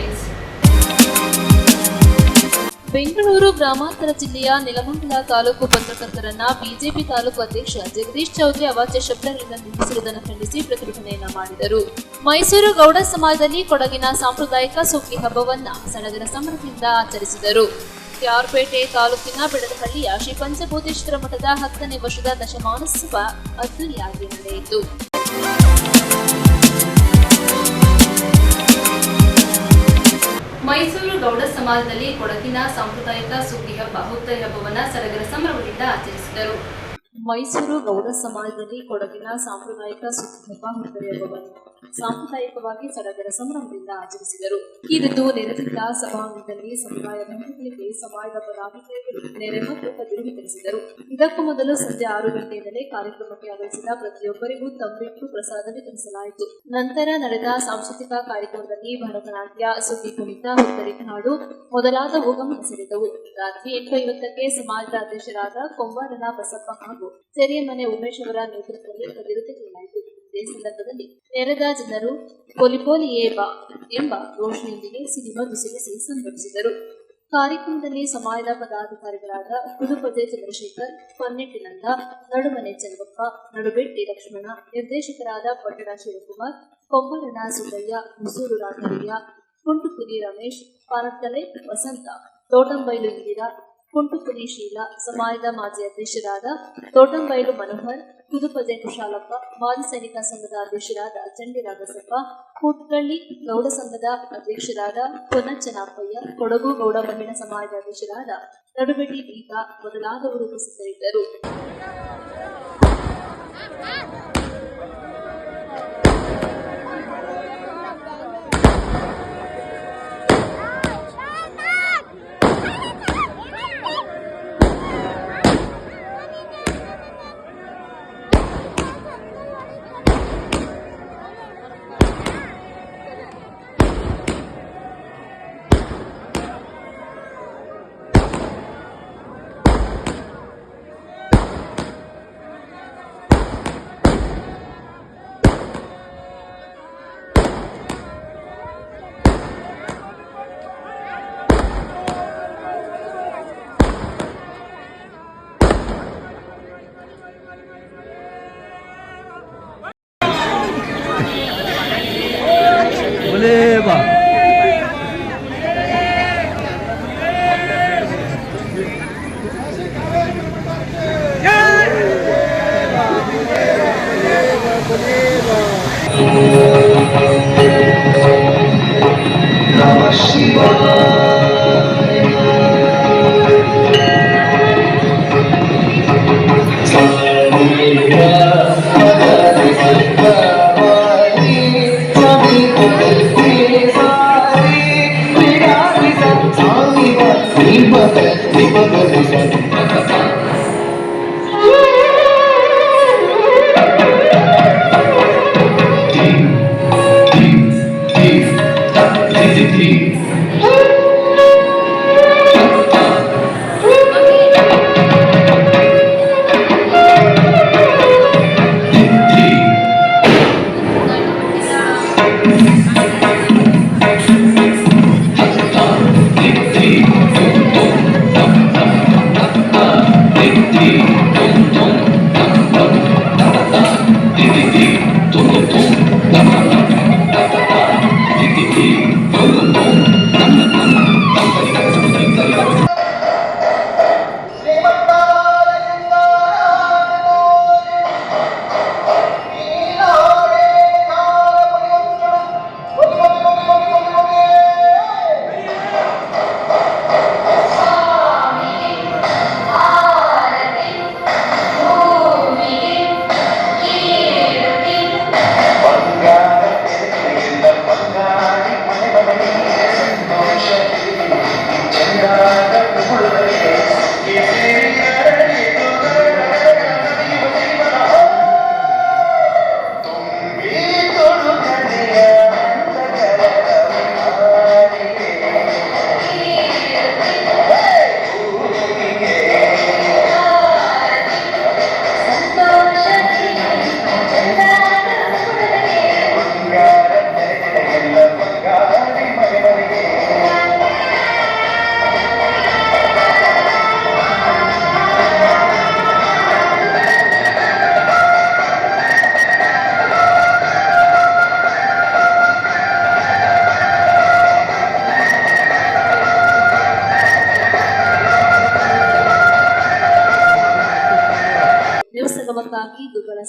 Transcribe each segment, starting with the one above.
Headlines. Bengaluru ಗ್ರಾಮಾಂತರ ಜಿಲ್ಲೆಯ Nelamangala taluk ಪತ್ರಕರ್ತರನ್ನ BJP taluk ಅಧ್ಯಕ್ಷ ಜಗದೀಶ್ ಚೌಧರಿ ಅವಾಚ್ಯ ಶಬ್ದಗಳಿಂದ ನಿಂದಿಸಿರುವುದನ್ನು ಖಂಡಿಸಿ ಪ್ರತಿಭಟನೆಯನ್ನ ಮಾಡಿದರು. ಮೈಸೂರು ಗೌಡ ಸಮಾಜದಲ್ಲಿ ಕೊಡಗಿನ ಸಾಂಪ್ರದಾಯಿಕ ಸುಗ್ಗಿ ಹಬ್ಬವನ್ನ ಸಡಗರ ಸಂಭ್ರಮದಿಂದ ಆಚರಿಸಿದರು. ಕೆಆರ್ಪೇಟೆ ತಾಲೂಕಿನ ಬೆಡದಹಳ್ಳಿಯ ಶ್ರೀ ಪಂಚಭೂತೇಶ್ವರ ಮಠದ 10ನೇ ವರ್ಷದ ದಶಮಾನೋತ್ಸವ ಅದ್ದೂರಿಯಾಗಿ ನಡೆಯಿತು. ಮೈಸೂರು ಗೌಡ ಸಮಾಜದಲ್ಲಿ ಕೊಡಗಿನ ಸಾಂಪ್ರದಾಯಿಕ ಸುಗ್ಗಿ ಹಬ್ಬ ಹುತ್ತರಿ ಹಬ್ಬವನ್ನು ಸಡಗರ ಸಂಭ್ರಮದಿಂದ ಆಚರಿಸಿದರು. ಮೈಸೂರು ಗೌಡ ಸಮಾಜದಲ್ಲಿ ಕೊಡಗಿನ ಸಾಂಪ್ರದಾಯಿಕ ಸುಗ್ಗಿ ಹಬ್ಬ ಹುತ್ತರಿ ಹಬ್ಬವನ್ನು ಸಾಂಪ್ರದಾಯಿಕವಾಗಿ ಸಡಗರ ಸಂಭ್ರಮದಿಂದ ಆಚರಿಸಿದರು. ಇಂದು ನೆರೆದಿದ್ದ ಸಭಾಂಗಣದಲ್ಲಿ ಸಮುದಾಯ ಬಂಧುಗಳಿಗೆ ಸಮಾಜದ ಪದಾಧಿಕಾರಿಗಳು ನೆರೆ ಮತ್ತು ಕದಿರು ವಿತರಿಸಿದರು. ಇದಕ್ಕೂ ಮೊದಲು ಸಂಜೆ 6 ಗಂಟೆಯಿಂದಲೇ ಕಾರ್ಯಕ್ರಮಕ್ಕೆ ಆಗಮಿಸಿದ ಪ್ರತಿಯೊಬ್ಬರಿಗೂ ತಂಬಿಟ್ಟು ಪ್ರಸಾದ ವಿತರಿಸಲಾಯಿತು. ನಂತರ ನಡೆದ ಸಾಂಸ್ಕೃತಿಕ ಕಾರ್ಯಕ್ರಮದಲ್ಲಿ ಭರತನಾಟ್ಯ, ಸುಗ್ಗಿ ಕುಣಿತ, ಹುತ್ತರಿ ಹಾಡು ಮೊದಲಾದವು ಗಮನ ಸೆಳೆದವು. ರಾತ್ರಿ 8:50ಕ್ಕೆ ಸಮಾಜದ ಅಧ್ಯಕ್ಷರಾದ ಕೊಂಬಾರನ ಬಸಪ್ಪ ಹಾಗೂ ಚೆರಿಯಮನೆ ಉಮೇಶ್ ಅವರ ನೇತೃತ್ವದಲ್ಲಿ ಕದಿರು ತೆಗೆಯಲಾಯಿತು. ಇದೇ ಸಂದರ್ಭದಲ್ಲಿ ನೆರೆದ ಜನರು ಪೊಲಿಪೋಲಿಯೇ ಬಾ ಎಂಬ ಘೋಷಣೆಯೊಂದಿಗೆ ಸಿನಿಮದ್ದು ಸಿಡಿಸಿ ಸಂಭ್ರಮಿಸಿದರು. ಕಾರ್ಯಕ್ರಮದಲ್ಲಿ ಸಮಾಜದ ಪದಾಧಿಕಾರಿಗಳಾದ ಪುದುಪದೆ ಚಂದ್ರಶೇಖರ್, ಪನ್ನೆಟ್ಟಿನಂದ, ನಡುಮನೆ ಚಂದ್ರಪ್ಪ, ನಡುಬೆಟ್ಟಿ ಲಕ್ಷ್ಮಣ, ನಿರ್ದೇಶಕರಾದ ಪಟ್ಟಣ ಶಿವಕುಮಾರ್, ಕೊಂಬರನ ಸುಬ್ಬಯ್ಯ, ಹುಸೂರು ರಾಘವಯ್ಯ, ಕುಂಟುಪುರಿ ರಮೇಶ್, ಪಾನತ್ತಲೆ ವಸಂತ, ತೋಟಂಬೈಲು ಇಂದಿರಾ, ಕುಂಟುಪುರಿ ಶೀಲಾ, ಸಮಾಜದ ಮಾಜಿ ಅಧ್ಯಕ್ಷರಾದ ತೋಟಂಬೈಲು ಮನೋಹರ್, ಪುದುಪದೆ ಕುಶಾಲಪ್ಪ, ಮಾಜಿ ಸೈನಿಕ ಸಂಘದ ಅಧ್ಯಕ್ಷರಾದ ಚಂಡಿರಾಗಸಪ್ಪ, ಕೂಟ್ಕಳ್ಳಿ ಗೌಡ ಸಂಘದ ಅಧ್ಯಕ್ಷರಾದ ಪೊನ್ನಚ್ಚನಾಪಯ್ಯ, ಕೊಡಗು ಗೌಡ ಮಹಿಳಾ ಸಮಾಜದ ಅಧ್ಯಕ್ಷರಾದ ನಡುಬೆಟ್ಟಿ ದೀಪಾ ಮೊದಲಾದವರು ಉಪಸ್ಥಿತರಿದ್ದರು.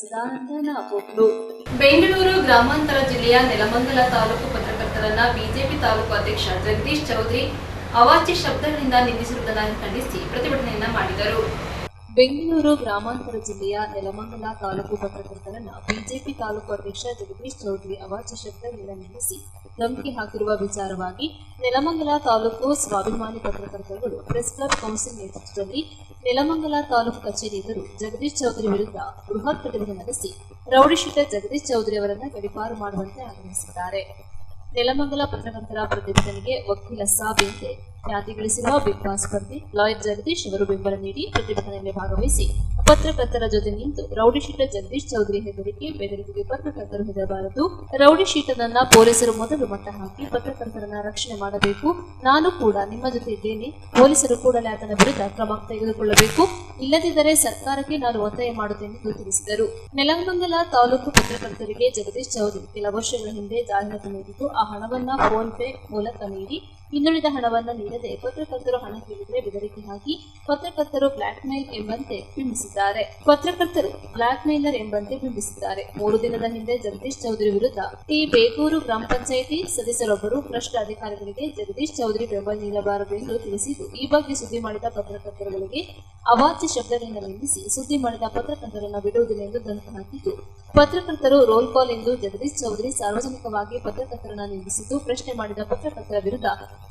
ಸದಾನಂದ ನಾಪೋಕ್ಲು. ಬೆಂಗಳೂರು ಗ್ರಾಮಾಂತರ ಜಿಲ್ಲೆಯ ನೆಲಮಂಗಲ ತಾಲೂಕು ಪತ್ರಕರ್ತರನ್ನ ಬಿಜೆಪಿ ತಾಲೂಕು ಅಧ್ಯಕ್ಷ ಜಗದೀಶ್ ಚೌಧರಿ ಅವಾಚ್ಯ ಶಬ್ದಗಳಿಂದ ನಿಂದಿಸಿರುವುದನ್ನು ಖಂಡಿಸಿ ಪ್ರತಿಭಟನೆಯನ್ನ ಮಾಡಿದರು. ಬೆಂಗಳೂರು ಗ್ರಾಮಾಂತರ ಜಿಲ್ಲೆಯ ನೆಲಮಂಗಲ ತಾಲೂಕು ಪತ್ರಕರ್ತರನ್ನ ಬಿಜೆಪಿ ತಾಲೂಕು ಅಧ್ಯಕ್ಷ ಜಗದೀಶ್ ಚೌಧರಿ ಅವಾಚ್ಯ ಶಬ್ದಗಳಿಂದ ನಿಂದಿಸಿ ಧಮಕಿ ಹಾಕಿರುವ ವಿಚಾರವಾಗಿ ನೆಲಮಂಗಲ ತಾಲೂಕು ಸ್ವಾಭಿಮಾನಿ ಪತ್ರಕರ್ತರುಗಳು ಪ್ರೆಸ್ ಕ್ಲಬ್ ಕೌನ್ಸಿಲ್ ನೇತೃತ್ವದಲ್ಲಿ ನೆಲಮಂಗಲ ತಾಲೂಕು ಕಚೇರಿ ಎದುರು ಜಗದೀಶ್ ಚೌಧರಿ ವಿರುದ್ಧ ಬೃಹತ್ ಪ್ರತಿಭಟನೆ ನಡೆಸಿ ರೌಡಿ ಶೀಟರ್ ಜಗದೀಶ್ ಚೌಧರಿ ಅವರನ್ನು ಗಡೀಪಾರು ಮಾಡುವಂತೆ ಆಗ್ರಹಿಸಿದ್ದಾರೆ. ನೆಲಮಂಗಲ ಪತ್ರಕರ್ತರ ಪ್ರತಿಭಟನೆಗೆ ವಕೀಲ ಸಾಬಿಂತೆ ಖ್ಯಾತಿ ಗಳಿಸಿರುವ ಬಿಗ್ ಬಾಸ್ ಸ್ಪರ್ಧಿ ಲಾಯರ್ ಜಗದೀಶ್ ಅವರು ಬೆಂಬಲ ನೀಡಿ ಪ್ರತಿಭಟನೆಯಲ್ಲಿ ಭಾಗವಹಿಸಿ ಪತ್ರಕರ್ತರ ಜೊತೆ ನಿಂತು ರೌಡಿ ಶೀಟರ್ ಜಗದೀಶ್ ಚೌಧರಿ ಬೆದರಿಕೆಗೆ ಪತ್ರಕರ್ತರು ಹೆದರಬಾರದು, ರೌಡಿ ಶೀಟರ್ನನ್ನ ಪೊಲೀಸರು ಮೊದಲು ಮಟ್ಟ ಹಾಕಿ ಪತ್ರಕರ್ತರನ್ನ ರಕ್ಷಣೆ ಮಾಡಬೇಕು, ನಾನು ಕೂಡ ನಿಮ್ಮ ಜೊತೆ ಇದ್ದೇನೆ, ಪೊಲೀಸರು ಕೂಡಲೇ ಆತನ ವಿರುದ್ಧ ಕ್ರಮ ತೆಗೆದುಕೊಳ್ಳಬೇಕು, ಇಲ್ಲದಿದ್ದರೆ ಸರ್ಕಾರಕ್ಕೆ ನಾನು ಒತ್ತಾಯ ಮಾಡುತ್ತೇನೆ ಎಂದು ತಿಳಿಸಿದರು. ನೆಲಮಂಗಲ ತಾಲೂಕು ಪತ್ರಕರ್ತರಿಗೆ ಜಗದೀಶ್ ಚೌಧರಿ ಕೆಲ ವರ್ಷಗಳ ಹಿಂದೆ ಜಾಹೀರಾತು ನೀಡಿದ್ದು ಆ ಹಣವನ್ನ ಫೋನ್ ಪೇ ಮೂಲಕ ನೀಡಿ ಇನ್ನುಳಿದ ಹಣವನ್ನ ನೀಡದೆ ಪತ್ರಕರ್ತರು ಹಣ ಕೇಳಿದರೆ ಬೆದರಿಕೆ ಹಾಕಿ ಪತ್ರಕರ್ತರು ಬ್ಲಾಕ್ ಮೇಲ್ ಎಂಬಂತೆ ಬಿಂಬಿಸಿದ್ದಾರೆ. 3 ದಿನದ ಹಿಂದೆ ಜಗದೀಶ್ ಚೌಧರಿ ವಿರುದ್ಧ ಟಿ ಬೇಗೂರು ಗ್ರಾಮ ಪಂಚಾಯಿತಿ ಸದಸ್ಯರೊಬ್ಬರು ಭ್ರಷ್ಟ ಅಧಿಕಾರಿಗಳಿಗೆ ಜಗದೀಶ್ ಚೌಧರಿ ಬೆಂಬಲ ನೀಡಬಾರದು ಎಂದು ತಿಳಿಸಿದ್ದು, ಈ ಬಗ್ಗೆ ಸುದ್ದಿ ಮಾಡಿದ ಪತ್ರಕರ್ತರುಗಳಿಗೆ ಅವಾಚ್ಯ ಶಬ್ದಗಳಿಂದ ನಿಂದಿಸಿ ಸುದ್ದಿ ಮಾಡಿದ ಪತ್ರಕರ್ತರನ್ನು ಬಿಡುವುದಿಲ್ಲ ಎಂದು ಧಮಕಿ ಹಾಕಿದ್ದು, ಪತ್ರಕರ್ತರು ರೋಲ್ ಕಾಲ್ ಎಂದು ಜಗದೀಶ್ ಚೌಧರಿ ಸಾರ್ವಜನಿಕವಾಗಿ ಪತ್ರಕರ್ತರನ್ನು ನಿಂದಿಸಿದ್ದು, ಪ್ರಶ್ನೆ ಮಾಡಿದ ಪತ್ರಕರ್ತರ ವಿರುದ್ಧ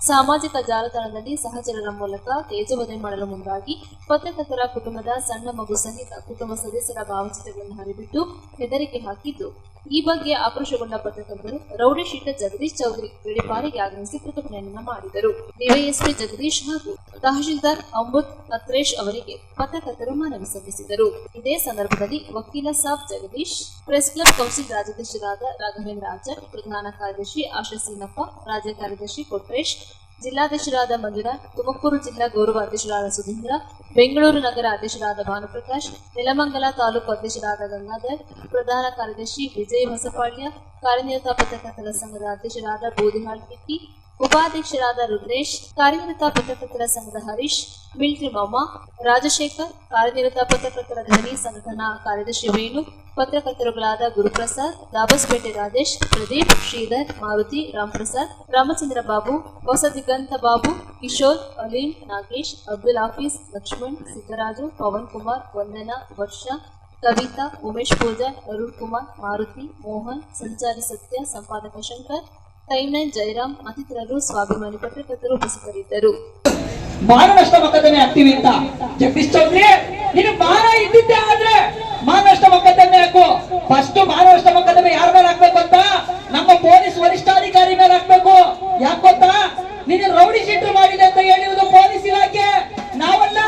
ಸಾಮಾಜಿಕ ಜಾಲತಾಣದಲ್ಲಿ ಸಹಚರರ ಮೂಲಕ ತೇಜೋವಧೆ ಮಾಡಲು ಮುಂದಾಗಿ ಪತ್ರಕರ್ತರ ಕುಟುಂಬದ ಸಣ್ಣ ಮಗು ಸಹಿತ ಕುಟುಂಬ ಸದಸ್ಯರ ಭಾವಚಿತ್ರಗಳನ್ನು ಹರಿಬಿಟ್ಟು ಹೆದರಿಕೆ ಹಾಕಿದ್ದು, ಈ ಬಗ್ಗೆ ಆಕ್ರೋಶಗೊಂಡ ಪತ್ರಕರ್ತರು ರೌಡಿ ಶೀಟರ್ ಜಗದೀಶ್ ಚೌಧರಿ ಗಡೀಪಾರಿಗೆ ಆಗ್ರಹಿಸಿ ಪ್ರತಿಭಟನೆಯನ್ನ ಮಾಡಿದರು. ಡಿವೈಎಸ್ಪಿ ಜಗದೀಶ್ ಹಾಗೂ ತಹಶೀಲ್ದಾರ್ ಅಮೃತ್ ಅತ್ರೇಶ್ ಅವರಿಗೆ ಪತ್ರಕರ್ತರು ಮನವಿ ಸಲ್ಲಿಸಿದರು. ಇದೇ ಸಂದರ್ಭದಲ್ಲಿ ವಕೀಲ ಸಾಬ್ ಜಗದೀಶ್, ಪ್ರೆಸ್ ಕ್ಲಬ್ ಕೌನ್ಸಿಲ್ ರಾಜ್ಯಾಧ್ಯಕ್ಷರಾದ ರಾಘವೇಂದ್ರ ಆಚಾರ್, ಪ್ರಧಾನ ಕಾರ್ಯದರ್ಶಿ ಆಶಾ ಸೀನಪ್ಪ, ರಾಜ್ಯ ಕಾರ್ಯದರ್ಶಿ ಕೊಟ್ರೇಶ್, ಜಿಲ್ಲಾಧ್ಯಕ್ಷರಾದ ಮಂಜುನಾಥ್, ತುಮಕೂರು ಜಿಲ್ಲಾ ಗೌರವ ಅಧ್ಯಕ್ಷರಾದ ಸುಧೀಂದ್ರ, ಬೆಂಗಳೂರು ನಗರ ಅಧ್ಯಕ್ಷರಾದ ಭಾನುಪ್ರಕಾಶ್, ನೆಲಮಂಗಲ ತಾಲೂಕು ಅಧ್ಯಕ್ಷರಾದ ಗಂಗಾಧರ್, ಪ್ರಧಾನ ಕಾರ್ಯದರ್ಶಿ ವಿಜಯ್ ಹೊಸಪಾಳ್ಯ, ಕಾರ್ಯನಿರತ ಪತ್ರಕರ್ತರ ಸಂಘದ ಅಧ್ಯಕ್ಷರಾದ ಬೂದಿಹಾಳ್ ಕಿಟ್ಟಿ, ಉಪಾಧ್ಯಕ್ಷರಾದ ರುದ್ರೇಶ್, ಕಾರ್ಯನಿರತ ಪತ್ರಕರ್ತರ ಸಂಘದ ಹರೀಶ್, ಮಿಲ್ಟ್ರಿ ಮಮ್ಮ, ರಾಜಶೇಖರ್, ಕಾರ್ಯನಿರತ ಪತ್ರಕರ್ತರ ಧ್ವನಿ ಸಂಘಟನಾ ಕಾರ್ಯದರ್ಶಿ ವೇಣು, ಪತ್ರಕರ್ತರುಗಳಾದ ಗುರುಪ್ರಸಾದ್, ದಾಬಸ್ಪೇಟೆ ರಾಜೇಶ್, ಪ್ರದೀಪ್, ಶ್ರೀಧರ್, ಮಾರುತಿ, ರಾಮ್ಪ್ರಸಾದ್, ರಾಮಚಂದ್ರ ಬಾಬು, ಹೊಸ ದಿಗಂತ ಬಾಬು, ಕಿಶೋರ್, ಅಲೀಂ, ನಾಗೇಶ್, ಅಬ್ದುಲ್ ಹಾಫೀಸ್, ಲಕ್ಷ್ಮಣ್, ಸಿದ್ದರಾಜು, ಪವನ್ ಕುಮಾರ್, ವಂದನಾ, ವರ್ಷ, ಕವಿತಾ, ಉಮೇಶ್ ಪೂಜಾರ್, ಅರುಣ್ ಕುಮಾರ್, ಮಾರುತಿ, ಮೋಹನ್, ಸಂಚಾರಿ ಸತ್ಯ, ಸಂಪಾದಕ ಶಂಕರ್, ಟೈಮ್ಲೈನ್ ಜಯರಾಮ್ ಮತ್ತಿತರರು ಸ್ವಾಭಿಮಾನಿ ಪತ್ರಕರ್ತರು ಉಪಸ್ಥಿತರಿದ್ದರು. ಮಾನನಷ್ಟ ಮೊಕದ್ದಮೆ ಆಗ್ತೀವಿ ಅಂತ ಜಗದೀಶ್ ಚೌಧರಿ, ನೀನು ಮಾನ ಇದ್ದಿದ್ದೆ ಆದ್ರೆ ಮಾನನಷ್ಟ ಮೊಕದ್ದಮೆ ಹಾಕು. ಫಸ್ಟ್ ಮಾನನಷ್ಟ ಮೊಕದ್ದಮೆ ಯಾರ ಮೇಲೆ ಹಾಕ್ಬೇಕು ಅಂತ ನಮ್ಮ ಪೊಲೀಸ್ ವರಿಷ್ಠಾಧಿಕಾರಿ ಮೇಲೆ ಹಾಕ್ಬೇಕು. ಯಾಕೆ ಗೊತ್ತಾ, ನೀನು ರೌಡಿ ಶೀಟರ್ ಮಾಡಿದೆ ಅಂತ ಹೇಳಿರುವುದು ಪೊಲೀಸ್ ಇಲಾಖೆ, ನಾವಲ್ಲ.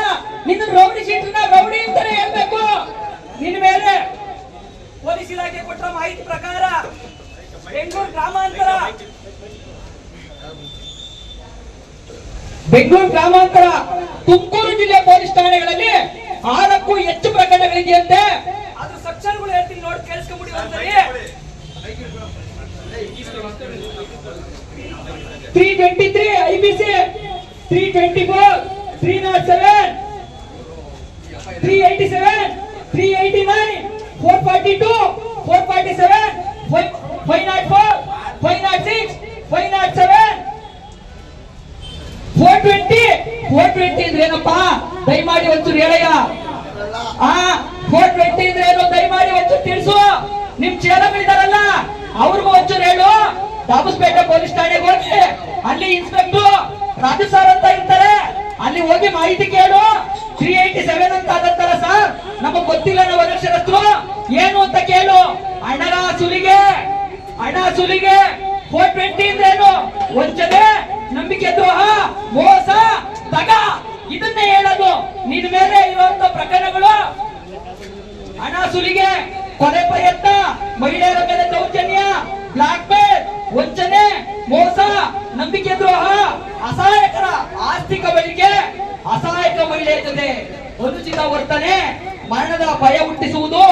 ನೀನು ರೌಡಿ ಶೀಟರ್ನ ರೌಡಿ ಅಂತಾನೆ ಹೇಳ್ಬೇಕು. ನಿನ್ನ ಮೇಲೆ ಪೊಲೀಸ್ ಇಲಾಖೆ ಕೊಟ್ಟ ಮಾಹಿತಿ ಪ್ರಕಾರ ಬೆಂಗಳೂರು ಗ್ರಾಮಾಂತರ ತುಮಕೂರು ಜಿಲ್ಲೆ ಪೊಲೀಸ್ ಠಾಣೆಗಳಲ್ಲಿ 6ಕ್ಕೂ ಹೆಚ್ಚು ಪ್ರಕರಣಗಳಿದೆಯಂತೆ. ಅದು ಸೆಕ್ಷನ್ಗಳು ಹೇಳ್ತೀನಿ, ನೋಡಿ ಕೇಳಿಸ್ಕೊಂಬಿಡಿ ಒಂದ್ಸರಿ. 323 IPC, 324, 307, 387, 389, 442, 447, 504, 506, 507, 420 ಅಂದ್ರೆ ಏನಪ್ಪ? ದಯಮಾಡಿ ಒಂಚೂರು ಹೇಳಯ್ಯ. 420 ಅಂದ್ರೆ ಏನು? ದಯಮಾಡಿ ಒಂಚೂರು ತಿಳಿಸು. ನಿಮ್ ಚೇಲಗಳಿದಾರಲ್ಲ ಅವ್ರಿಗೂ ಒಂಚೂರು ಹೇಳು. ದಾಬಸ್ಪೇಟೆ ಪೊಲೀಸ್ ಠಾಣೆಗೆ ಹೋಗಿ ಅಲ್ಲಿ ಇನ್ಸ್ಪೆಕ್ಟರ್ ರಾಜು ಸರ್ ಅಂತ ಇರ್ತಾರೆ, ಅಲ್ಲಿ ಹೋಗಿ ಮಾಹಿತಿ ಕೇಳು. 387 ಅಂತ ಆಗತ್ತಲ್ಲ ಸರ್, ನಮಗ್ ಗೊತ್ತಿಲ್ಲ, ನಾವು ಅನಕ್ಷರಸ್ಥರು, ಏನು ಅಂತ ಕೇಳು. ಹಣ ಸುಲಿಗೆ 420 ಅಂದ್ರೇನು? ವಂಚನೆ, ನಂಬಿಕೆ ದ್ರೋಹ, ಮೋಸ, ದಗ, ಇದನ್ನೇ ಹೇಳೋದು. ನಿನ್ ಮೇಲೆ ಇರುವಂತ ಪ್ರಕರಣಗಳು ಹಣ ಸುಲಿಗೆ, ಕೊಲೆ ಪ್ರಯತ್ನ, ಮಹಿಳೆಯರ ಮೇಲೆ ದೌರ್ಜನ್ಯ, ಬ್ಲಾಕ್ ಮೇಲ್, ವಂಚನೆ, ಮೋಸ, ನಂಬಿಕೆ ದ್ರೋಹ, ಅಸಹಾಯಕರ ಆರ್ಥಿಕ ಬಳಿಕೆ, ಅಸಹಾಯಕ ಮಹಿಳೆಯ ಜೊತೆ ಅನುಚಿತ ವರ್ತನೆ, ಮರಣದ ಭಯ ಹುಟ್ಟಿಸುವುದು,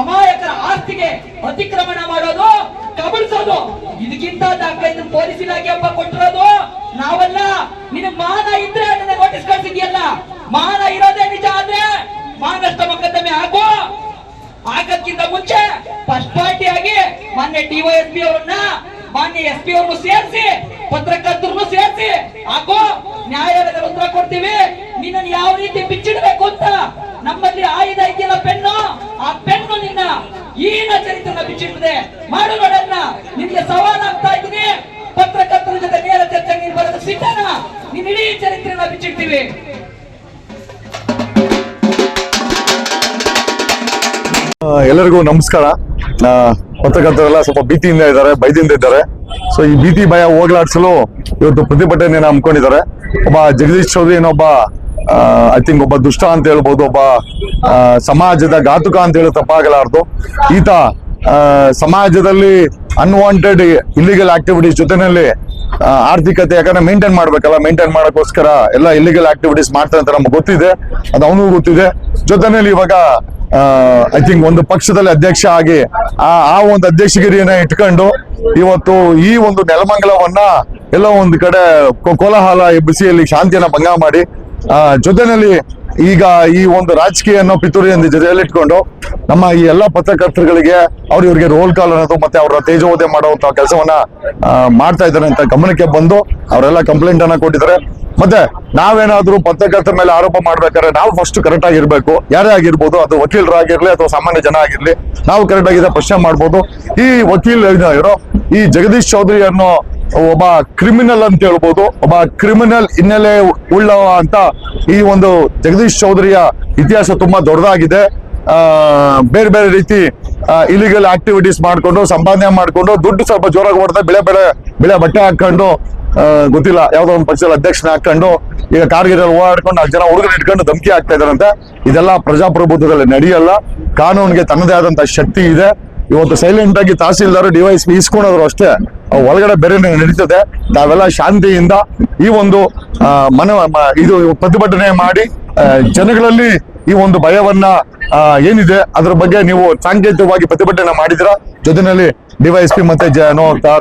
ಅಮಾಯಕರ ಆಸ್ತಿಗೆ ಅತಿಕ್ರಮಣ ಮಾಡೋದು, ಕಬಳಿಸೋದು. ಇದಕ್ಕಿಂತ ದಾಖಲೆ ಪೊಲೀಸ್ ಇಲಾಖೆ ಹಬ್ಬ ಕೊಟ್ಟಿರೋದು ನಾವಲ್ಲ. ನಿನ್ನ ಮಾನ ಇದ್ರೆ ನನ್ನ ನೋಟಿಸ್ ಕಳಿಸಿದ್ಯಲ್ಲ, ಮಾನ ಇರೋದೇ ನಿಜ ಆದ್ರೆ ಮಾನನಷ್ಟ ಮೊಕದ್ದಮೆ ಹಾಕು. ಆಗಕ್ಕಿಂತ ಮುಂಚೆ ಮಾನ್ಯ ಡಿವೈಎಸ್ಪಿ ಅವರನ್ನ, ಮಾನ್ಯ SP ಅವ್ರನ್ನು ಸೇರಿಸಿ, ಪತ್ರಕರ್ತರನ್ನು ಸೇರಿಸಿ ಹಾಗೂ ನ್ಯಾಯಾಲಯದ ಉತ್ತರ ಕೊಡ್ತೀವಿ. ನಿನ್ನನ್ನು ಯಾವ ರೀತಿ ಬಿಚ್ಚಿಡಬೇಕು ಅಂತ ನಮ್ಮಲ್ಲಿ ಆಯುಧ ಇದೆಯಲ್ಲ, ಪೆನ್ನು, ಆ ಪೆನ್ನು ನಿನ್ನ ಈನ ಚರಿತ್ರೆನ ಬಿಚ್ಚಿಡ್ತದೆ. ಮಾಡು ನೋಡನ್ನ. ನಿನ್ಗೆ ಸವಾಲಾಗ್ತಾ ಇದ್ದೀನಿ, ಪತ್ರಕರ್ತರ ಜೊತೆ ನೇರ ಚರ್ಚೆಗೆ ನೀನು ಬರೋದು ಸಿದ್ಧನ? ನೀನ್ ಇಡೀ ಚರಿತ್ರೆನ ಬಿಚ್ಚಿಡ್ತೀವಿ. ಎಲ್ಲರಿಗೂ ನಮಸ್ಕಾರ. ಪತ್ರಕರ್ತರೆಲ್ಲ ಸ್ವಲ್ಪ ಭೀತಿಯಿಂದ ಇದ್ದಾರೆ, ಭಯದಿಂದ ಇದ್ದಾರೆ. ಸೊ ಈ ಭೀತಿ ಭಯ ಹೋಗ್ಲಾಡಿಸಲು ಇವತ್ತು ಪ್ರತಿಭಟನೆಯನ್ನು ಹಮ್ಮಿಕೊಂಡಿದ್ದಾರೆ. ಒಬ್ಬ ಜಗದೀಶ್ ಚೌಧರಿ ಏನೊಬ್ಬ ಐ ಥಿಂಕ್ ಒಬ್ಬ ದುಷ್ಟ ಅಂತ ಹೇಳ್ಬೋದು, ಒಬ್ಬ ಸಮಾಜದ ಘಾತುಕ ಅಂತ ಹೇಳಿ ತಪ್ಪಾಗಲಾರದು. ಈತ ಸಮಾಜದಲ್ಲಿ ಅನ್ವಾಂಟೆಡ್ ಇಲ್ಲಿಗಲ್ ಆಕ್ಟಿವಿಟೀಸ್ ಜೊತೆನಲ್ಲಿ ಆರ್ಥಿಕತೆ ಯಾಕಂದ್ರೆ ಮೇಂಟೈನ್ ಮಾಡ್ಬೇಕಲ್ಲ, ಮೇಂಟೈನ್ ಮಾಡೋಕ್ಕೋಸ್ಕರ ಎಲ್ಲ ಇಲ್ಲಿಗಲ್ ಆಕ್ಟಿವಿಟೀಸ್ ಮಾಡ್ತಾರೆ ಅಂತ ನಮ್ಗೆ ಗೊತ್ತಿದೆ, ಅದು ಅವನಿಗೂ ಗೊತ್ತಿದೆ. ಜೊತೆನಲ್ಲಿ ಇವಾಗ ಐ ಥಿಂಕ್ ಒಂದು ಪಕ್ಷದಲ್ಲಿ ಅಧ್ಯಕ್ಷ ಆಗಿ ಆ ಒಂದು ಅಧ್ಯಕ್ಷಗಿರಿಯನ್ನ ಇಟ್ಕೊಂಡು ಇವತ್ತು ಈ ಒಂದು ನೆಲಮಂಗಲವನ್ನ ಎಲ್ಲೋ ಒಂದು ಕಡೆ ಕೋಲಾಹಲ ಎಬ್ಬಿಸಿ ಇಲ್ಲಿ ಶಾಂತಿಯನ್ನ ಭಂಗ ಮಾಡಿ, ಜೊತೆನಲ್ಲಿ ಈಗ ಈ ಒಂದು ರಾಜಕೀಯ ಅನ್ನೋ ಪಿತೂರಿಯನ್ನು ಜೊತೆಯಲ್ಲಿಟ್ಕೊಂಡು ನಮ್ಮ ಈ ಎಲ್ಲ ಪತ್ರಕರ್ತರುಗಳಿಗೆ ಇವ್ರಿಗೆ ರೋಲ್ ಕಾಲ್ ಅನ್ನೋದು ಮತ್ತೆ ಅವರ ತೇಜೋವಧೆ ಮಾಡುವಂತ ಕೆಲಸವನ್ನ ಮಾಡ್ತಾ ಇದ್ದಾರೆ ಅಂತ ಗಮನಕ್ಕೆ ಬಂದು ಅವರೆಲ್ಲ ಕಂಪ್ಲೇಂಟ್ ಅನ್ನ ಕೊಟ್ಟಿದ್ದಾರೆ. ಮತ್ತೆ ನಾವೇನಾದ್ರೂ ಪತ್ರಕರ್ತರ ಮೇಲೆ ಆರೋಪ ಮಾಡ್ಬೇಕಾದ್ರೆ ನಾವು ಫಸ್ಟ್ ಕರೆಕ್ಟ್ ಆಗಿರ್ಬೇಕು. ಯಾರೇ ಆಗಿರ್ಬೋದು, ಅದು ವಕೀಲರಾಗಿರ್ಲಿ ಅಥವಾ ಸಾಮಾನ್ಯ ಜನ ಆಗಿರ್ಲಿ, ನಾವು ಕರೆಕ್ಟ್ ಆಗಿದೆ ಪ್ರಶ್ನೆ ಮಾಡ್ಬೋದು. ಈ ವಕೀಲ್ ಈ ಜಗದೀಶ್ ಚೌಧರಿ ಅನ್ನೋ ಒಬ್ಬ ಕ್ರಿಮಿನಲ್ ಅಂತ ಹೇಳ್ಬೋದು, ಒಬ್ಬ ಕ್ರಿಮಿನಲ್ ಹಿನ್ನೆಲೆ ಉಳ್ಳವ ಅಂತ ಈ ಒಂದು ಜಗದೀಶ್ ಚೌಧರಿಯ ಇತಿಹಾಸ ತುಂಬಾ ದೊಡ್ಡದಾಗಿದೆ. ಬೇರೆ ಬೇರೆ ರೀತಿ ಇಲಿಗಲ್ ಆಕ್ಟಿವಿಟೀಸ್ ಮಾಡ್ಕೊಂಡು ಸಂಪಾದನೆ ಮಾಡ್ಕೊಂಡು ದುಡ್ಡು ಸ್ವಲ್ಪ ಜೋರಾಗಿ ಹೊಡೆದ ಬೆಳೆ ಬಟ್ಟೆ ಹಾಕೊಂಡು ಗೊತ್ತಿಲ್ಲ ಯಾವ್ದೋ ಒಂದು ಪಕ್ಷದ ಅಧ್ಯಕ್ಷನ ಹಾಕೊಂಡು ಈಗ ಕಾರ್ಗಿರಲ್ಲಿ ಓಡಾಡ್ಕೊಂಡು 4 ಜನ ಹುಡುಗರು ಇಟ್ಕೊಂಡು ಧಮಕಿ ಆಗ್ತಾ ಇದಾರಂತೆ. ಇದೆಲ್ಲ ಪ್ರಜಾಪ್ರಭುತ್ವದಲ್ಲಿ ನಡೆಯಲ್ಲ. ಕಾನೂನಿಗೆ ತನ್ನದೇ ಆದಂತ ಶಕ್ತಿ ಇದೆ. ಇವತ್ತು ಸೈಲೆಂಟ್ ಆಗಿ ತಹಸೀಲ್ದಾರ್ ಡಿವೈಎಸ್ಪಿ ಇಸ್ಕೊಂಡ್ರು ಅಷ್ಟೇ, ಒಳಗಡೆ ಬೇರೆ ನಡೀತದೆ. ನಾವೆಲ್ಲ ಶಾಂತಿಯಿಂದ ಈ ಒಂದು ಇದು ಪ್ರತಿಭಟನೆ ಮಾಡಿ ಜನಗಳಲ್ಲಿ ಈ ಒಂದು ಭಯವನ್ನ ಏನಿದೆ ಅದ್ರ ಬಗ್ಗೆ ನೀವು ಸಾಂಕೇತಿಕವಾಗಿ ಪ್ರತಿಭಟನೆ ಮಾಡಿದಿರ. ಜೊತೆನಲ್ಲಿ ಡಿವೈಎಸ್ಪಿ ಮತ್ತೆ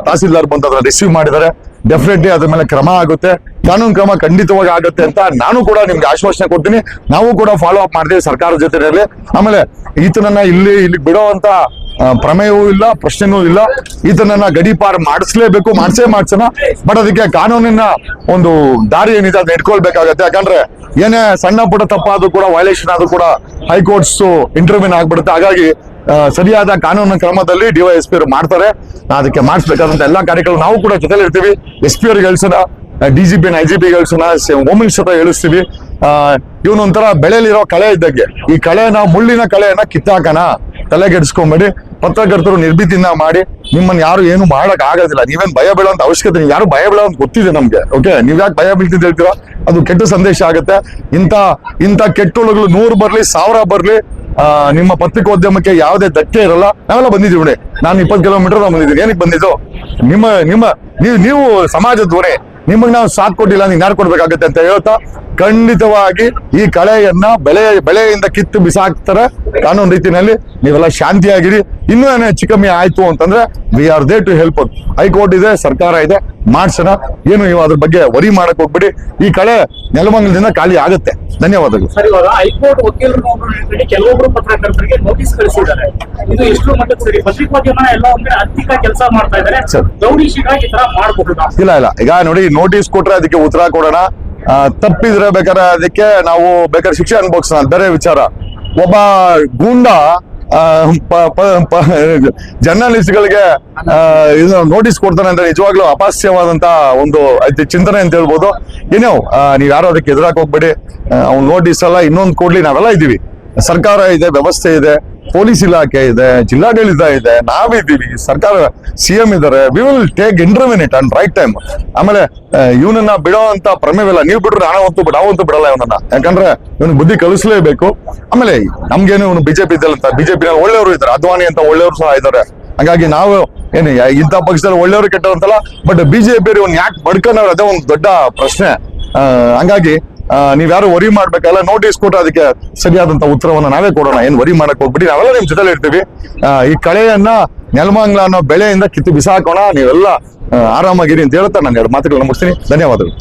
ತಹಸೀಲ್ದಾರ್ ಬಂದು ಅದನ್ನ ರಿಸೀವ್ ಮಾಡಿದ್ದಾರೆ. ಡೆಫಿನೆಟ್ಲಿ ಅದ್ರ ಮೇಲೆ ಕ್ರಮ ಆಗುತ್ತೆ, ಕಾನೂನು ಕ್ರಮ ಖಂಡಿತವಾಗಿ ಆಗುತ್ತೆ ಅಂತ ನಾನು ಕೂಡ ನಿಮ್ಗೆ ಆಶ್ವಾಸನೆ ಕೊಡ್ತೀನಿ. ನಾವು ಕೂಡ ಫಾಲೋ ಅಪ್ ಮಾಡ್ತೀವಿ ಸರ್ಕಾರದ ಜೊತೆಯಲ್ಲಿ. ಆಮೇಲೆ ಈತನನ್ನ ಇಲ್ಲಿ ಬಿಡೋವಂತ ಪ್ರಮೇಯವೂ ಇಲ್ಲ, ಪ್ರಶ್ನೆನೂ ಇಲ್ಲ. ಈತನನ್ನ ಗಡೀಪಾರು ಮಾಡಿಸ್ಲೇಬೇಕು, ಮಾಡ್ಸೋಣ. ಬಟ್ ಅದಕ್ಕೆ ಕಾನೂನಿನ ಒಂದು ದಾರಿ ಏನಿದೆ ಅದನ್ನ ಇಟ್ಕೊಳ್ಬೇಕಾಗತ್ತೆ. ಯಾಕಂದ್ರೆ ಏನೇ ಸಣ್ಣ ಪುಟ್ಟ ತಪ್ಪಾದ್ರೂ ಕೂಡ ವೈಲೇಷನ್ ಆದ್ರೂ ಕೂಡ ಹೈಕೋರ್ಟ್ಸ್ ಇಂಟರ್ವ್ಯೂನ್ ಆಗ್ಬಿಡುತ್ತೆ. ಹಾಗಾಗಿ ಸರಿಯಾದ ಕಾನೂನಿನ ಕ್ರಮದಲ್ಲಿ ಡಿವೈಎಸ್ಪಿ ಅವರು ಮಾಡ್ತಾರೆ. ಅದಕ್ಕೆ ಮಾಡಿಸ್ಬೇಕಾದಂತ ಎಲ್ಲಾ ಕಾರ್ಯಗಳು ನಾವು ಕೂಡ ಜೊತೆಲಿ ಇರ್ತೀವಿ. SP ಅವ್ರಿಗೆ ಹೇಳ್ಸೋಣ, DGP IGP ಹೇಳ್ಸೋಣ, ಹೋಮ್ ಮಿನಿಸ್ಟರ್ ಹೇಳಿಸ್ತೀವಿ. ಇವನೊಂಥರ ಬೆಳೆಯಲ್ಲಿರೋ ಕಳೆ ಇದ್ದಂಗೆ. ಈ ಕಳೆನ ಮುಳ್ಳಿನ ಕಳೆಯನ್ನ ಕಿತ್ತಾಕನ, ತಲೆಗೆಡಿಸ್ಕೊಂಬೇಡಿ. ಪತ್ರಕರ್ತರು ನಿರ್ಭೀತಿಯಿಂದ ಮಾಡಿ, ನಿಮ್ಮನ್ನ ಯಾರು ಏನು ಮಾಡಕ್ ಆಗೋದಿಲ್ಲ. ನೀವೇನ್ ಭಯ ಬೀಳೋಂತ ಅವಶ್ಯಕತೆ, ಯಾರು ಭಯ ಬೀಳೋ ಅಂತ ಗೊತ್ತಿದೆ ನಮ್ಗೆ. ಓಕೆ, ನೀವ್ ಯಾಕೆ ಭಯ ಬೀಳ್ತಿದ್ ಹೇಳ್ತೀರಾ? ಅದು ಕೆಟ್ಟ ಸಂದೇಶ ಆಗುತ್ತೆ. ಇಂಥ ಕೆಟ್ಟೊಳಗಳು 100 ಬರ್ಲಿ 1000 ಬರ್ಲಿ, ನಿಮ್ಮ ಪತ್ರಿಕೋದ್ಯಮಕ್ಕೆ ಯಾವುದೇ ಧಕ್ಕೆ ಇರಲ್ಲ. ನಾವೆಲ್ಲ ಬಂದಿದ್ದೀವಿ ನೋಡಿ, ನಾನು 20 ಕಿಲೋಮೀಟರ್ ಬಂದಿದ್ದೀನಿ. ಏನಕ್ಕೆ ಬಂದಿದ್ದು? ನೀವು ಸಮಾಜದ ಹೊರೆ, ನಿಮಗೆ ನಾವು ಸಾಥ್ ಕೊಟ್ಟಿಲ್ಲ, ನೀವು ಯಾರು ಕೊಡ್ಬೇಕಾಗತ್ತೆ ಅಂತ ಹೇಳ್ತಾ, ಖಂಡಿತವಾಗಿ ಈ ಕಳೆಯನ್ನ ಬೆಳೆಯಿಂದ ಕಿತ್ತು ಬಿಸಾಕ್ತಾರೆ ಕಾನೂನು ರೀತಿಯಲ್ಲಿ. ನೀವೆಲ್ಲ ಶಾಂತಿಯಾಗಿರಿ. ಇನ್ನೂ ಏನೋ ಹೆಚ್ಚು ಕಮ್ಮಿ ಆಯ್ತು ಅಂತಂದ್ರೆ we are there to help. High court ಇದೆ, ಸರ್ಕಾರ ಇದೆ, ಮಾಡ್ಸೋಣ. ಏನು ನೀವು ಅದ್ರ ಬಗ್ಗೆ ವರಿ ಮಾಡಕ್ ಹೋಗ್ಬಿಡಿ. ಈ ಕಳೆ ನೆಲಮಂಗಲದಿಂದ ಖಾಲಿ ಆಗುತ್ತೆ. ಧನ್ಯವಾದಗಳು. ಸರ್, ಇವಾಗ ಹೈಕೋರ್ಟ್ ವಕೀಲರು ಕೆಲವೊಬ್ರು ಪತ್ರಕರ್ತರಿಗೆ ನೋಟಿಸ್ ಕಳಿಸಿದ್ದಾರೆ. ಇದು ಎಷ್ಟು ಮಟ್ಟಕ್ಕೆ ಸರಿ? ಪತ್ರಿಕೋದ್ಯಮ ಎಲ್ಲ ಒಮ್ಮೆ ಆರ್ಥಿಕ ಕೆಲಸ ಮಾಡ್ತಾ ಇದ್ದಾರೆ, ಗೌರಿಶಿಗಾಗಿ ಈ ತರ ಮಾಡಬಹುದಾ? ಇಲ್ಲ. ಈಗ ನೋಡಿ, ನೋಟಿಸ್ ಕೊಟ್ರೆ ಅದಕ್ಕೆ ಉತ್ತರ ಕೊಡೋಣ. ತಪ್ಪಿದ್ರೆ ಬೇಕಾದ್ರೆ ಅದಕ್ಕೆ ನಾವು ಬೇಕಾದ್ರೆ ಶಿಕ್ಷೆ ಅನುಭವಿಸೋಣ, ಬೇರೆ ವಿಚಾರ. ಒಬ್ಬ ಗೂಂಡ ಜರ್ನಲಿಸ್ಟ್ಗಳಿಗೆ ನೋಟಿಸ್ ಕೊಡ್ತಾನೆ ಅಂತ ನಿಜವಾಗ್ಲೂ ಅಪಾಸ್ಯವಾದಂತ ಒಂದು ಚಿಂತನೆ ಅಂತ ಹೇಳ್ಬೋದು. ಏನೋ ನೀವ್ ಯಾರು ಅದಕ್ಕೆ ಎದುರಾಕ್ ಹೋಗ್ಬೇಡಿ. ಅವ್ನು ನೋಟಿಸ್ ಅಲ್ಲ, ಇನ್ನೊಂದು ಕೊಡ್ಲಿ, ನಾವೆಲ್ಲ ಇದೀವಿ. ಸರ್ಕಾರ ಇದೆ, ವ್ಯವಸ್ಥೆ ಇದೆ, ಪೊಲೀಸ್ ಇಲಾಖೆ ಇದೆ, ಜಿಲ್ಲಾಡಳಿತ ಇದೆ, ನಾವಿದ್ದೀವಿ, ಸರ್ಕಾರ CM ಇದ್ದಾರೆ. We will take intervene it and right time. ಆಮೇಲೆ ಇವನನ್ನ ಬಿಡೋ ಅಂತ ಪ್ರಮೇಯವಿಲ್ಲ. ನೀವು ಬಿಡ್ರೆ ನಾವಂತೂ ಬಿಡಲ್ಲ ಇವನನ್ನ. ಯಾಕಂದ್ರೆ ಇವನು ಬುದ್ಧಿ ಕಲಿಸ್ಲೇಬೇಕು. ಆಮೇಲೆ ನಮ್ಗೇನು ಇವನು ಬಿಜೆಪಿ ಇದ್ದಲ್ಲಂತ, ಬಿಜೆಪಿನಲ್ಲಿ ಒಳ್ಳೆಯವರು ಇದ್ದಾರೆ, ಅದ್ವಾನಿ ಅಂತ ಒಳ್ಳೆಯವರು ಸಹ ಇದ್ದಾರೆ. ಹಾಗಾಗಿ ನಾವು ಏನು ಇಂಥ ಪಕ್ಷದಲ್ಲಿ ಒಳ್ಳೆಯವರು ಕೆಟ್ಟವಂತಲ್ಲ, ಬಟ್ ಬಿಜೆಪಿ ಇವ್ನು ಯಾಕೆ ಬಡ್ಕೊಂಡವ್ರು, ಅದೇ ಒಂದು ದೊಡ್ಡ ಪ್ರಶ್ನೆ. ಹಂಗಾಗಿ ನೀವ್ಯಾರು ವರಿ ಮಾಡ್ಬೇಕಲ್ಲ. ನೋಟಿಸ್ ಕೊಟ್ಟು ಅದಕ್ಕೆ ಸರಿಯಾದಂತ ಉತ್ತರವನ್ನ ನಾವೇ ಕೊಡೋಣ. ಏನ್ ವರಿ ಮಾಡಕ್ ಹೋಗ್ಬಿಡಿ, ನಾವೆಲ್ಲ ನಿಮ್ ಜೊತೆಲಿ ಇರ್ತೀವಿ. ಈ ಕಳೆಯನ್ನ ನೆಲಮಂಗಲ ಅನ್ನೋ ಬೆಳೆಯಿಂದ ಕಿತ್ತು ಬಿಸಾಕೋಣ. ನೀವೆಲ್ಲ ಆರಾಮಾಗಿರಿ ಅಂತ ಹೇಳ್ತಾ ನಾನು 2 ಮಾತುಗಳನ್ನ ಮುಗಿಸ್ತೀನಿ. ಧನ್ಯವಾದಗಳು.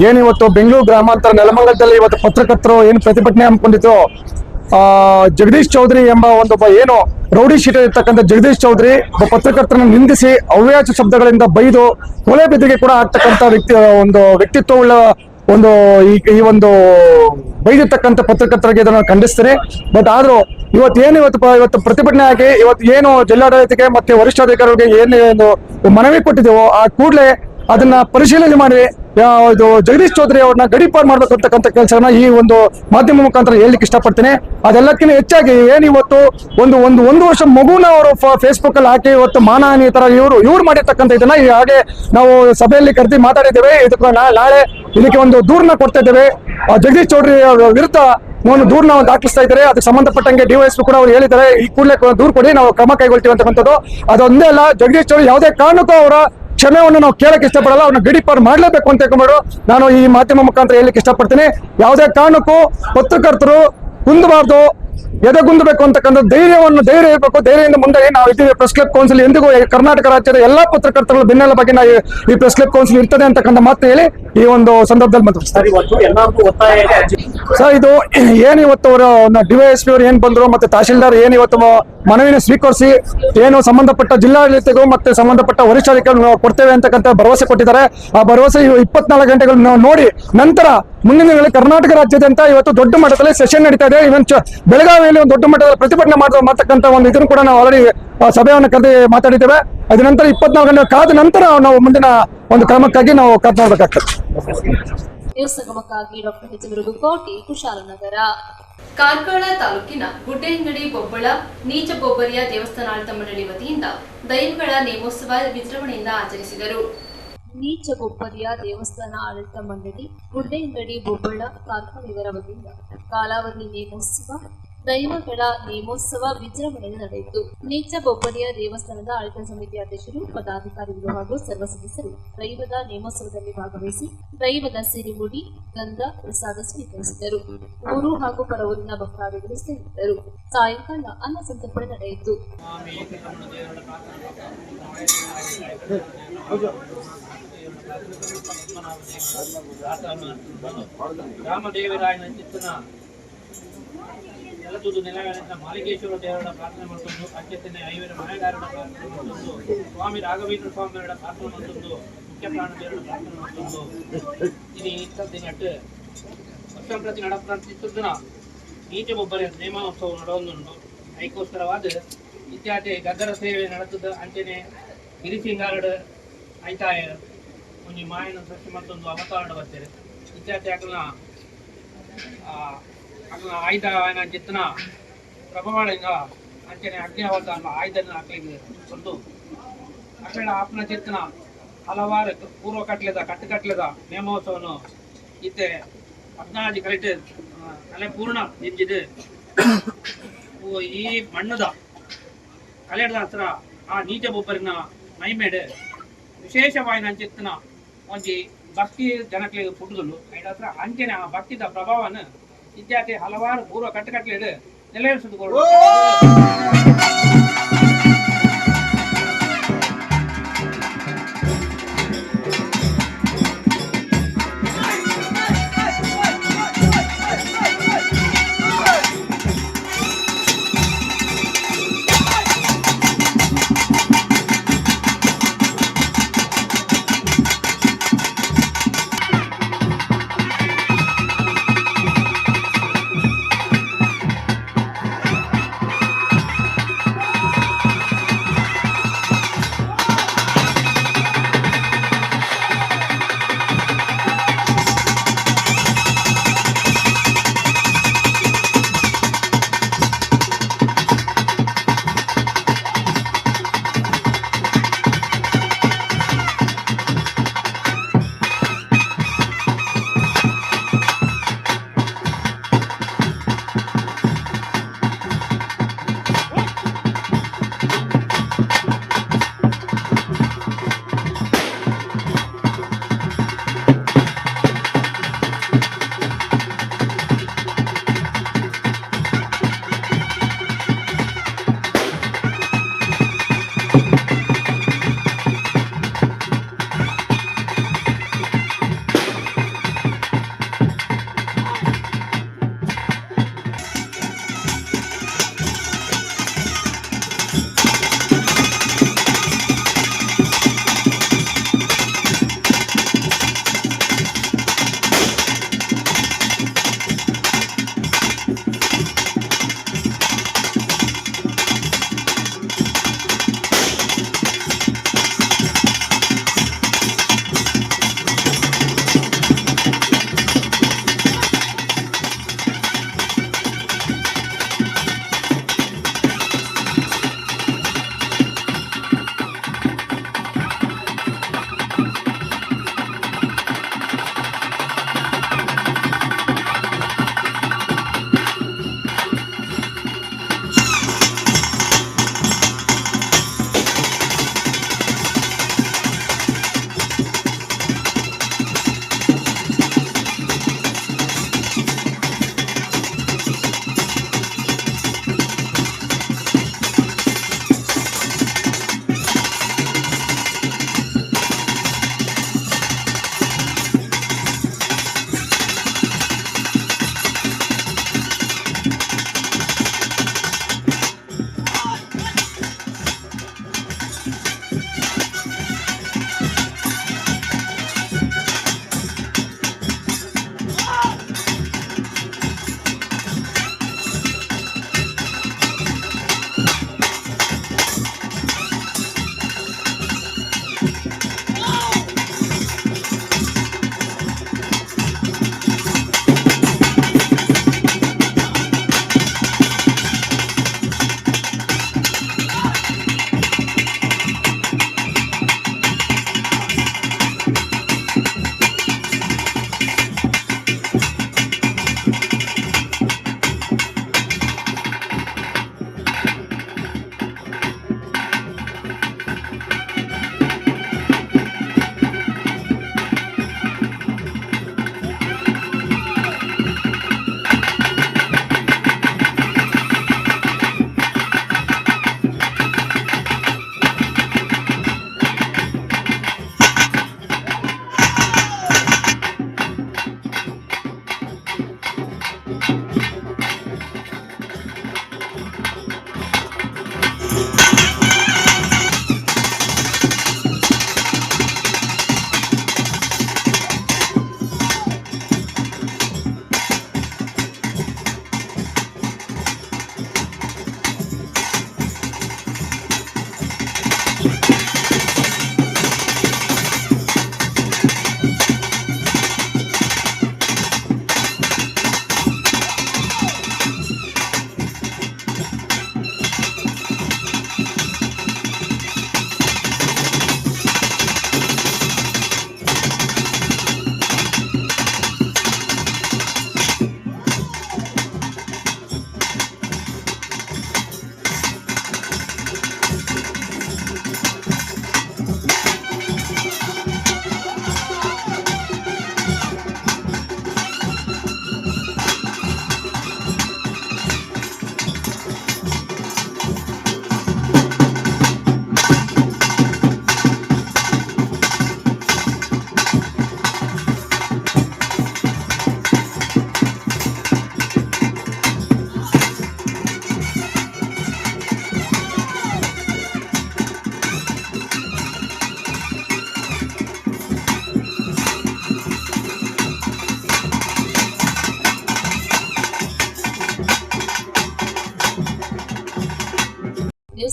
ಏನಿವತ್ತು ಬೆಂಗಳೂರು ಗ್ರಾಮಾಂತರ ನೆಲಮಂಗಲದಲ್ಲಿ ಇವತ್ತು ಪತ್ರಕರ್ತರು ಏನು ಪ್ರತಿಭಟನೆ ಹಮ್ಮಿಕೊಂಡಿದ್ರು, ಜಗದೀಶ್ ಚೌಧರಿ ಎಂಬ ಒಂದೊಬ್ಬ ಏನು ರೌಡಿ ಶೀಟರ್ ಇರ್ತಕ್ಕಂಥ ಜಗದೀಶ್ ಚೌಧರಿ ಒಬ್ಬ ಪತ್ರಕರ್ತರನ್ನು ನಿಂದಿಸಿ ಅವ್ಯಾಚ ಶಬ್ದಗಳಿಂದ ಬೈದು ಕೊಲೆ ಬೆದರಿಕೆ ಕೂಡ ಆಗ್ತಕ್ಕಂಥ ವ್ಯಕ್ತಿತ್ವವುಳ್ಳ ಈ ಒಂದು ಬೈದಿರ್ತಕ್ಕಂಥ ಪತ್ರಕರ್ತರಿಗೆ ಇದನ್ನು ಖಂಡಿಸ್ತಾರೆ. ಬಟ್ ಆದ್ರೂ ಇವತ್ತು ಪ್ರತಿಭಟನೆ ಆಗಿ ಇವತ್ತು ಏನು ಜಿಲ್ಲಾಡಳಿತಕ್ಕೆ ಮತ್ತೆ ವರಿಷ್ಠಾಧಿಕಾರಿಗಳಿಗೆ ಏನು ಮನವಿ ಕೊಟ್ಟಿದ್ದೇವೋ ಆ ಕೂಡಲೇ ಅದನ್ನ ಪರಿಶೀಲನೆ ಮಾಡಿ ಇದು ಜಗದೀಶ್ ಚೌಧರಿ ಅವ್ರನ್ನ ಗಡೀಪಾರು ಮಾಡ್ಬೇಕು ಅಂತಕ್ಕಂಥ ಕೆಲಸನ ಈ ಒಂದು ಮಾಧ್ಯಮ ಮುಖಾಂತರ ಹೇಳಲಿಕ್ಕೆ ಇಷ್ಟಪಡ್ತೀನಿ. ಅದೆಲ್ಲಕ್ಕಿಂತ ಹೆಚ್ಚಾಗಿ ಇವತ್ತು ಒಂದು ವರ್ಷ ಮಗುನ ಅವರು ಫೇಸ್ಬುಕ್ ಅಲ್ಲಿ ಹಾಕಿ ಇವತ್ತು ಮಾನಹಾನಿ ತರ ಇವ್ರು ಮಾಡಿರ್ತಕ್ಕಂಥ ಇದನ್ನ ಹಾಗೆ ನಾವು ಸಭೆಯಲ್ಲಿ ಕರೆದಿ ಮಾತಾಡಿದ್ದೇವೆ. ಇದಕ್ಕೆ ನಾಳೆ ಇದಕ್ಕೆ ಒಂದು ದೂರನ್ನ ಕೊಡ್ತಾ ಇದ್ದೇವೆ. ಜಗದೀಶ್ ಚೌಧರಿ ವಿರುದ್ಧ ಒಂದು ದೂರನ್ನ ದಾಖಲಿಸ್ತಾ ಇದ್ದಾರೆ. ಅದಕ್ಕೆ ಸಂಬಂಧಪಟ್ಟಂಗೆ ಡಿವೈಎಸ್ಪಿ ಕೂಡ ಅವ್ರು ಹೇಳಿದ್ದಾರೆ, ಈ ಕೂಡಲೇ ದೂರು ಕೊಡಿ, ನಾವು ಕ್ರಮ ಕೈಗೊಳ್ತೀವಿ ಅಂತಕ್ಕಂಥದ್ದು. ಅದೊಂದೇ ಅಲ್ಲ, ಜಗದೀಶ್ ಚೌಧರಿ ಯಾವುದೇ ಕಾರಣಕ್ಕೂ ಅವರ ಕ್ಷಮೆಯನ್ನು ನಾವು ಕೇಳಕ್ಕೆ ಇಷ್ಟಪಡಲ್ಲ. ಅವ್ರನ್ನ ಗಡೀಪಾರು ಮಾಡಲೇಬೇಕು ಅಂತ ಹೇಳ್ಕೊಂಡು ನಾನು ಈ ಮಾಧ್ಯಮ ಮುಖಾಂತರ ಹೇಳಲಿಕ್ಕೆ ಇಷ್ಟಪಡ್ತೀನಿ. ಯಾವುದೇ ಕಾರಣಕ್ಕೂ ಪತ್ರಕರ್ತರು ಕುಂದಬಾರ್ದು, ಎದೆಗುಂದಬೇಕು ಅಂತಕ್ಕಂಥ ಧೈರ್ಯ ಇರಬೇಕು. ಧೈರ್ಯದಿಂದ ಮುಂದೆ ನಾವು ಇದ್ದೀವಿ. ಪ್ರೆಸ್ ಕ್ಲಬ್ ಕೌನ್ಸಿಲ್ ಎಂದಿಗೂ ಕರ್ನಾಟಕ ರಾಜ್ಯದ ಎಲ್ಲಾ ಪತ್ರಕರ್ತರ ಬೆನ್ನೆಲ ಬಗ್ಗೆ ನಾವು ಈ ಪ್ರೆಸ್ ಕ್ಲಬ್ ಕೌನ್ಸಿಲ್ ಇರ್ತದೆ ಅಂತಕ್ಕಂಥ ಮಾತು ಹೇಳಿ ಈ ಒಂದು ಸಂದರ್ಭದಲ್ಲಿ ಮಾತಾಡ್ತಾರೆ. ಸರ್, ಇದು ಏನ್ ಇವತ್ತು ಅವರ ಡಿವೈಎಸ್ಪಿ ಅವರು ಏನ್ ಬಂದ್ರು ಮತ್ತೆ ತಹಶೀಲ್ದಾರ್ ಏನ್ ಇವತ್ತು ಮನವಿನ ಸ್ವೀಕರಿಸಿ ಏನು ಸಂಬಂಧಪಟ್ಟ ಜಿಲ್ಲಾಡಳಿತಗೂ ಮತ್ತೆ ಸಂಬಂಧಪಟ್ಟ ವರಿಷ್ಠಾಧಿಕಾರಿಗಳು ಕೊಡ್ತೇವೆ ಅಂತಕ್ಕಂಥ ಭರವಸೆ ಕೊಟ್ಟಿದ್ದಾರೆ. ಆ ಭರವಸೆ 24 ಗಂಟೆಗಳು ನೋಡಿ ನಂತರ ಮುಂದಿನ ದಿನಗಳಲ್ಲಿ ಕರ್ನಾಟಕ ರಾಜ್ಯಾದ್ಯಂತ ಇವತ್ತು ದೊಡ್ಡ ಮಟ್ಟದಲ್ಲಿ ಸೆಷನ್ ನಡೀತಾ ಇದೆ. ಇವನ್ ಬೆಳಗಾವಿಯಲ್ಲಿ ಒಂದು ದೊಡ್ಡ ಮಟ್ಟದಲ್ಲಿ ಪ್ರತಿಭಟನೆ ಮಾಡತಕ್ಕಂಥ ಒಂದು ಇದನ್ನು ಕೂಡ ನಾವು ಆಲ್ರೆಡಿ ಸಭೆಯನ್ನು ಕರೆದಿ ಮಾತಾಡಿದ್ದೇವೆ. ಅದ ನಂತರ 24 ಗಂಟೆ ಕಾದ ನಂತರ ನಾವು ಮುಂದಿನ ಒಂದು ಕ್ರಮಕ್ಕಾಗಿ ನಾವು ಕಾದು ನೋಡ್ಬೇಕಾಗ್ತದೆ. Doctor H Mrudukoti, Kushalnagar. ಕಾರ್ಕಳ ತಾಲೂಕಿನ ಗುಡ್ಡೆಂಗಡಿ ಬೊಬ್ಬಳ ನೀಚಗೊಬ್ಬರಿಯ ದೇವಸ್ಥಾನಾಡಳಿತ ಮಂಡಳಿ ವತಿಯಿಂದ ದೈವಗಳ ನೇಮೋತ್ಸವ ವಿಜೃಂಭಣೆಯಿಂದ ಆಚರಿಸಿದರು. ನೀಚಗೊಬ್ಬರಿಯ ದೇವಸ್ಥಾನ ಆಡಳಿತ ಮಂಡಳಿ ಗುಡ್ಡೆಂಗಡಿ ಬೊಬ್ಬಳ ಕಾರ್ಕಳ ಇವರ ವತಿಯಿಂದ ಕಾಲಾವಧಿ ನೇಮೋತ್ಸವ ದೈವಗಳ ನೇಮೋತ್ಸವ ವಿಜೃಂಭಣೆಯಿಂದ ನಡೆಯಿತು. ನೀಚಗೊಬ್ಬರಿಯ ದೇವಸ್ಥಾನದ ಆಡಳಿತ ಸಮಿತಿ ಅಧ್ಯಕ್ಷರು, ಪದಾಧಿಕಾರಿಗಳು ಹಾಗೂ ಸರ್ವ ಸದಸ್ಯರು ದೈವದ ನೇಮೋತ್ಸವದಲ್ಲಿ ಭಾಗವಹಿಸಿ ದೈವದ ಸಿರಿಮುಡಿ, ಗಂಧ, ಪ್ರಸಾದ ಸ್ವೀಕರಿಸಿದರು. ಊರು ಹಾಗೂ ಪರವೂರಿನ ಭಕ್ತಾದಿಗಳು ಸೇರಿದ್ದರು. ಸಾಯಂಕಾಲ ಅನ್ನ ಸಂತರ್ಪಣೆ ನಡೆಯಿತು. ರಾಮದೇವರಾಯನ ಚಿತ್ತನ ನೆಲತುದು ನೆಲಗಳಿಂದ ಮಾಲಿಕೇಶ್ವರ ದೇವರ ಪ್ರಾರ್ಥನೆ ಮಾಡ್ಕೊಂಡು ಅಧ್ಯಕ್ಷತೆ ಐವರ ಮನೆಗಾರರ ಪ್ರಾರ್ಥನೆ ಮಾಡ್ಕೊಂಡು ಸ್ವಾಮಿ ರಾಘವೇಂದ್ರ ಸ್ವಾಮಿಯವರ ಪ್ರಾರ್ಥನೆ ಮಾಡ್ಕೊಂಡು ಮುಖ್ಯ ಪ್ರಾಣ ದೇವರ ಪ್ರಾರ್ಥನೆ ಮಾಡ್ಕೊಂಡು ಇದು ಇಂಥದ್ದಿನಟ್ಟು ವರ್ಷ ಪ್ರತಿ ನಡಪ್ರಾಂತಿದ್ದನ ನೀಚ ಒಬ್ಬರ ನೇಮೋತ್ಸವ ನಡೆಯೊಂದುಂಟು. ಅದಕ್ಕೋಸ್ಕರವಾದ ಇತ್ಯಾದಿ ಗದ್ದರ ಸೇವೆ ನಡೆತದ ಅಂಚನೆ ಗಿರಿಸಿಂಗಾರಡು ಆಯ್ತಾಯ ಒಂಜಿ ಮಾಯನ ಸೃಷ್ಟಿ ಮತ್ತೊಂದು ಅವತಾರ ಬರ್ತಾರೆ. ಇತ್ಯಾದಿ ಅಕಲ್ನ ಆಯ್ದ ಚಿತ್ತನ ಪ್ರಭಾವಳಿಂದ ಅಂಚನೆ ಅಗ್ನಿಯಾವತ ಆಯ್ದನ್ನು ಹಾಕ್ಲಿಕ್ಕೆ ಒಂದು ಅಕಳ ಆಪ್ನ ಚಿತ್ತನ ಹಲವಾರು ಪೂರ್ವ ಕಟ್ಟುಕಟ್ಲೆದ ನೇಮೋತ್ಸವನು ಇತ್ತೆ 14 ಕರೆಕ್ಟ್ ಕಲೆ ಪೂರ್ಣ ನಿಂಜಿದು ಈ ಮಣ್ಣದ ಕಲೆದ ಹತ್ರ ಆ ನೀಚ ಬೊಬ್ಬರಿನ ಮೈಮೇಡು ವಿಶೇಷವಾಯಿನ ಚಿತ್ತನ ಒಂಜಿ ಭಕ್ತಿ ಜನಕ್ಕೆ ಪುಟ್ಟದಲು ಐಡ ಹತ್ರ ಅಂಚನೆ ಆ ಭಕ್ತಿದ ಪ್ರಭಾವನ ಇತ್ಯಾದಿ ಹಲವಾರು ಪೂರ್ವ ಕಟ್ಟುಕಟ್ಲೆ ನೆಲೆಸಿದುಕೊಳ್ಳು.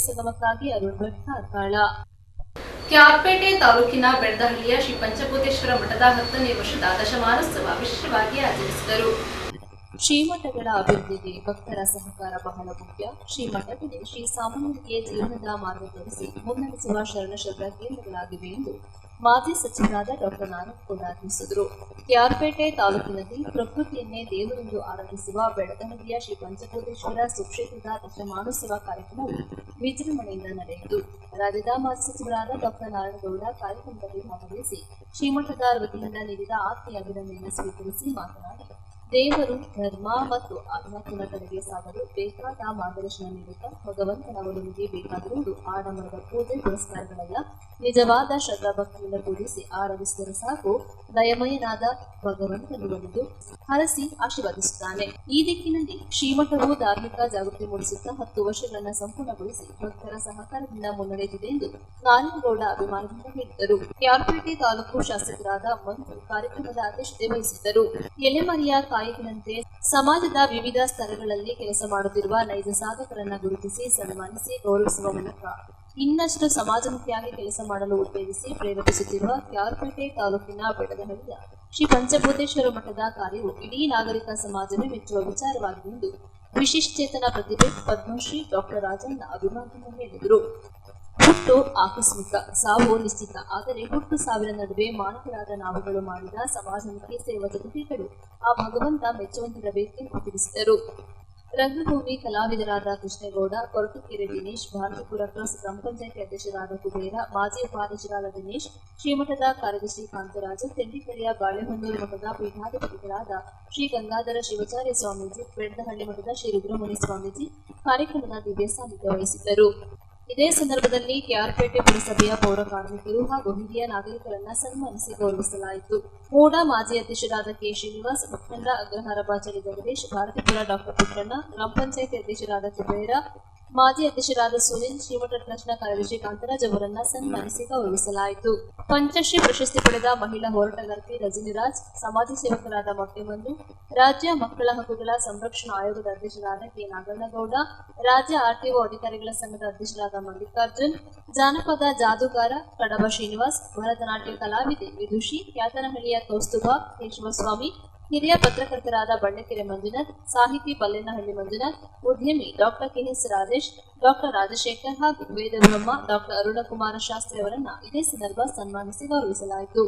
ಸಂಗಮಕ್ಕಾಗಿ ಅರುಣ್ ಭಟ್ ಕಾರ್ಕಳ. ಕ್ಯಾರ್ಪೇಟೆ ತಾಲೂಕಿನ ಬೆಳ್ದಹಳ್ಳಿಯ ಶ್ರೀ ಪಂಚಭೂತೇಶ್ವರ ಮಠದ 10ನೇ ವರ್ಷದ ದಶಮಾನೋತ್ಸವ ವಿಶೇಷವಾಗಿ ಆಚರಿಸಿದರು. ಶ್ರೀಮಠಗಳ ಅಭಿವೃದ್ಧಿಗೆ ಭಕ್ತರ ಸಹಕಾರ ಬಹಳ ಮುಖ್ಯ. ಶ್ರೀಮಠಗಳೇ ಶ್ರೀ ಸಾಮಾನ್ಯರಿಗೆ ಜೀವನದ ಮಾರ್ಗ ತೋರಿಸಿ ಮುನ್ನಡೆಸುವ ಶರಣ ಕೇಂದ್ರಗಳಾಗಿವೆ ಎಂದು ಮಾಜಿ ಸಚಿವರಾದ ಡಾಕ್ಟರ್ ನಾರಾಯಣಗೌಡ ತಿಳಿಸಿದರು. ಕ್ಯಾರ್ಪೇಟೆ ತಾಲೂಕಿನಲ್ಲಿ ಪ್ರಕೃತಿಯನ್ನೇ ದೇವರೆಂದು ಆರಾಧಿಸುವ ಬೆಳದಹಳ್ಳಿಯ ಶ್ರೀ ಪಂಚಭೂತೇಶ್ವರ ಸುಕ್ಷೇತ್ರದ ದಶಮಾನೋತ್ಸವ ಕಾರ್ಯಕ್ರಮವು ವಿಜೃಂಭಣೆಯಿಂದ ನಡೆಯಿತು. ರಾಜ್ಯದ ಮಾಜಿ ಸಚಿವರಾದ ಡಾಕ್ಟರ್ ನಾರಾಯಣಗೌಡ ಕಾರ್ಯಕ್ರಮದಲ್ಲಿ ಭಾಗವಹಿಸಿ ಶ್ರೀಮಠದ ವತಿಯಿಂದ ನೀಡಿದ ಆತ್ಮೀಯ ಅಭಿನಂದನೆಯನ್ನು ಸ್ವೀಕರಿಸಿ ಮಾತನಾಡಿ, ದೇವರು ಧರ್ಮ ಮತ್ತು ಆಧ್ಯಾತ್ಮದ ಕಡೆಗೆ ಸಾಗಲು ಬೇಕಾದ ಮಾರ್ಗದರ್ಶನ ನೀಡುತ್ತಾ ಭಗವಂತನ ಒಲುವಿಗೆ ಬೇಕಾಗಿರುವುದು ಆಡಂಬರದ ಪೂಜೆ ಪುರಸ್ಕಾರಗಳಲ್ಲ, ನಿಜವಾದ ಶ್ರದ್ಧಾ ಭಕ್ತಿಯಿಂದ ಪೂಜಿಸಿ ಆರಾಧಿಸಿದರೆ ಸಾಕು, ದಯಮಯನಾದ ಭಗವಂತನು ಬಂದು ಹರಸಿ ಆಶೀರ್ವದಿಸುತ್ತಾನೆ. ಈ ದಿಕ್ಕಿನಲ್ಲಿ ಶ್ರೀಮಠವು ಧಾರ್ಮಿಕ ಜಾಗೃತಿ ಮೂಡಿಸುತ್ತಾ 10 ವರ್ಷಗಳನ್ನು ಸಂಪೂರ್ಣಗೊಳಿಸಿ ಭಕ್ತರ ಸಹಕಾರದಿಂದ ಮುನ್ನಡೆದಿದೆ ಎಂದು ನಾರಾಯಣಗೌಡ ಅಭಿಮಾನದಿಂದ ಹೇಳಿದರು. ಕ್ಯಾರ್ಪೇಟೆ ತಾಲೂಕು ಶಾಸಕರಾದ ಮಂಜು ಕಾರ್ಯಕ್ರಮದ ಅಧ್ಯಕ್ಷತೆ ವಹಿಸಿದ್ದರು. ಎಲೆಮರಿಯ ಕಾಯಿಗಳಂತೆ ಸಮಾಜದ ವಿವಿಧ ಸ್ತರಗಳಲ್ಲಿ ಕೆಲಸ ಮಾಡುತ್ತಿರುವ ನೈಜ ಸಾಧಕರನ್ನ ಗುರುತಿಸಿ ಸನ್ಮಾನಿಸಿ ಗೌರವಿಸುವ ಮೂಲಕ ಇನ್ನಷ್ಟು ಸಮಾಜಮುಖಿಯಾಗಿ ಕೆಲಸ ಮಾಡಲು ಉತ್ತೇಜಿಸಿ ಪ್ರೇರೇಪಿಸುತ್ತಿರುವ ಕ್ಯಾರ್ಪೇಟೆ ತಾಲೂಕಿನ ಬೆಳದಹಳ್ಳಿಯ ಶ್ರೀ ಪಂಚಭೂತೇಶ್ವರ ಮಠದ ಕಾರ್ಯವು ಇಡೀ ನಾಗರಿಕ ಸಮಾಜವೇ ಮೆಚ್ಚುವ ವಿಚಾರವಾಗಿದೆ ಎಂದು ವಿಶಿಷ್ಟಚೇತನ ಪ್ರತಿಭೆ ಪದ್ಮಶ್ರೀ ಡಾಕ್ಟರ್ ರಾಜಣ್ಣ ಅಭಿಮಾನದಿಂದ ಹೇಳಿದರು. ಹುಟ್ಟು ಆಕಸ್ಮಿಕ, ಸಾವು ನಿಶ್ಚಿತ. ಆದರೆ ಹುಟ್ಟು ಸಾವಿರ ನಡುವೆ ಮಾನವರಾದ ನಾವುಗಳು ಮಾಡಿದ ಸಮಾಜಮುಖಿ ಸೇವಾ ಚಟುವಟಿಕೆಗಳು ಆ ಭಗವಂತ ಮೆಚ್ಚುವಂತಿರಬೇಕೆಂದು ತಿಳಿಸಿದರು. ರಂಗಭೂಮಿ ಕಲಾವಿದರಾದ ಕೃಷ್ಣೇಗೌಡ, ಕೊರಟಗೆರೆ ದಿನೇಶ್, ಭಾರತೀಪುರ ಕ್ರಾಸ್ ಗ್ರಾಮ ಪಂಚಾಯತಿ ಅಧ್ಯಕ್ಷರಾದ ಕುಬೇರ, ಮಾಜಿ ಉಪಾಧ್ಯಕ್ಷರಾದ ದಿನೇಶ್, ಶ್ರೀಮಠದ ಕಾರ್ಯದರ್ಶಿ ಕಾಂತರಾಜು, ತೆಂಡಿಕೆರೆಯ ಬಾಳೆಹೊನ್ನೂರು ಮಠದ ಪೀಠಾಧಿಪತಿಗಳಾದ ಶ್ರೀ ಗಂಗಾಧರ ಶಿವಾಚಾರ್ಯ ಸ್ವಾಮೀಜಿ, ಬೆಳ್ದಹಳ್ಳಿ ಮಠದ ಶ್ರೀ ರುದ್ರಮುನಿ ಸ್ವಾಮೀಜಿ ಕಾರ್ಯಕ್ರಮದ ದಿವ್ಯ ಸಾನ್ನಿಧ್ಯ ವಹಿಸಿದ್ದರು. ಇದೇ ಸಂದರ್ಭದಲ್ಲಿ ಕ್ಯಾರ್ಪೇಟೆ ಪುರಸಭೆಯ ಪೌರ ಕಾರ್ಮಿಕರು ಹಾಗೂ ಹಿರಿಯ ನಾಗರಿಕರನ್ನ ಸನ್ಮಾನಿಸಿ ಗೌರವಿಸಲಾಯಿತು. ಮೂಡ ಮಾಜಿ ಅಧ್ಯಕ್ಷರಾದ ಕೆ ಶ್ರೀನಿವಾಸ್, ಮುಖಂಡ ಅಗ್ರಹಾರ ಬಾಚಲಿ ಜಗದೀಶ್, ಭಾರತೀಪುರ ಡಾಕ್ಟರ್ ಪುಟ್ಟಣ್ಣ, ಗ್ರಾಮ ಪಂಚಾಯತಿ ಅಧ್ಯಕ್ಷರಾದ ಕುಬೇರ, ಮಾಜಿ ಅಧ್ಯಕ್ಷರಾದ ಸುನಿಲ್, ಶ್ರೀಮಠ ಟ್ರಸ್ಟ್ನ ಕಾರ್ಯದರ್ಶಿ ಕಾಂತರಾಜ್ ಅವರನ್ನ ಸನ್ಮಾನಿಸಿ ಗೌರವಿಸಲಾಯಿತು. ಪಂಚಶ್ರೀ ಪ್ರಶಸ್ತಿ ಪಡೆದ ಮಹಿಳಾ ಹೋರಾಟಗಾರ್ತಿ ರಜನಿರಾಜ್, ಸಮಾಜ ಸೇವಕರಾದ ಮೊಟ್ಟೆಮಂದು, ರಾಜ್ಯ ಮಕ್ಕಳ ಹಕ್ಕುಗಳ ಸಂರಕ್ಷಣಾ ಆಯೋಗದ ಅಧ್ಯಕ್ಷರಾದ ಕೆ ನಾಗಣ್ಣಗೌಡ, ರಾಜ್ಯ ಆರ್ಟಿಒ ಅಧಿಕಾರಿಗಳ ಸಂಘದ ಅಧ್ಯಕ್ಷರಾದ ಮಲ್ಲಿಕಾರ್ಜುನ್, ಜಾನಪದ ಜಾದೂಗಾರ ಕಡಬ ಶ್ರೀನಿವಾಸ್, ಭರತನಾಟ್ಯ ಕಲಾವಿದೆ ವಿದುಷಿ, ಕ್ಯಾತನಹಳ್ಳಿಯ ಕೌಸ್ತುಭ ಕೇಶವಸ್ವಾಮಿ, ಹಿರಿಯ ಪತ್ರಕರ್ತರಾದ ಬಣ್ಣಕೆರೆ ಮಂಜುನಾಥ್, ಸಾಹಿತಿ ಬಲ್ಲೆನಹಳ್ಳಿ ಮಂಜುನಾಥ್, ಉದ್ಯಮಿ ಡಾಕ್ಟರ್ ಕೆಎಸ್ ರಾಜೇಶ್, ಡಾಕ್ಟರ್ ರಾಜಶೇಖರ್ ಹಾಗೂ ವೇದಬ್ರಹ್ಮ ಡಾಕ್ಟರ್ ಅರುಣಕುಮಾರ ಶಾಸ್ತ್ರಿ ಅವರನ್ನ ಇದೇ ಸಂದರ್ಭ ಸನ್ಮಾನಿಸಿ ಗೌರವಿಸಲಾಯಿತು.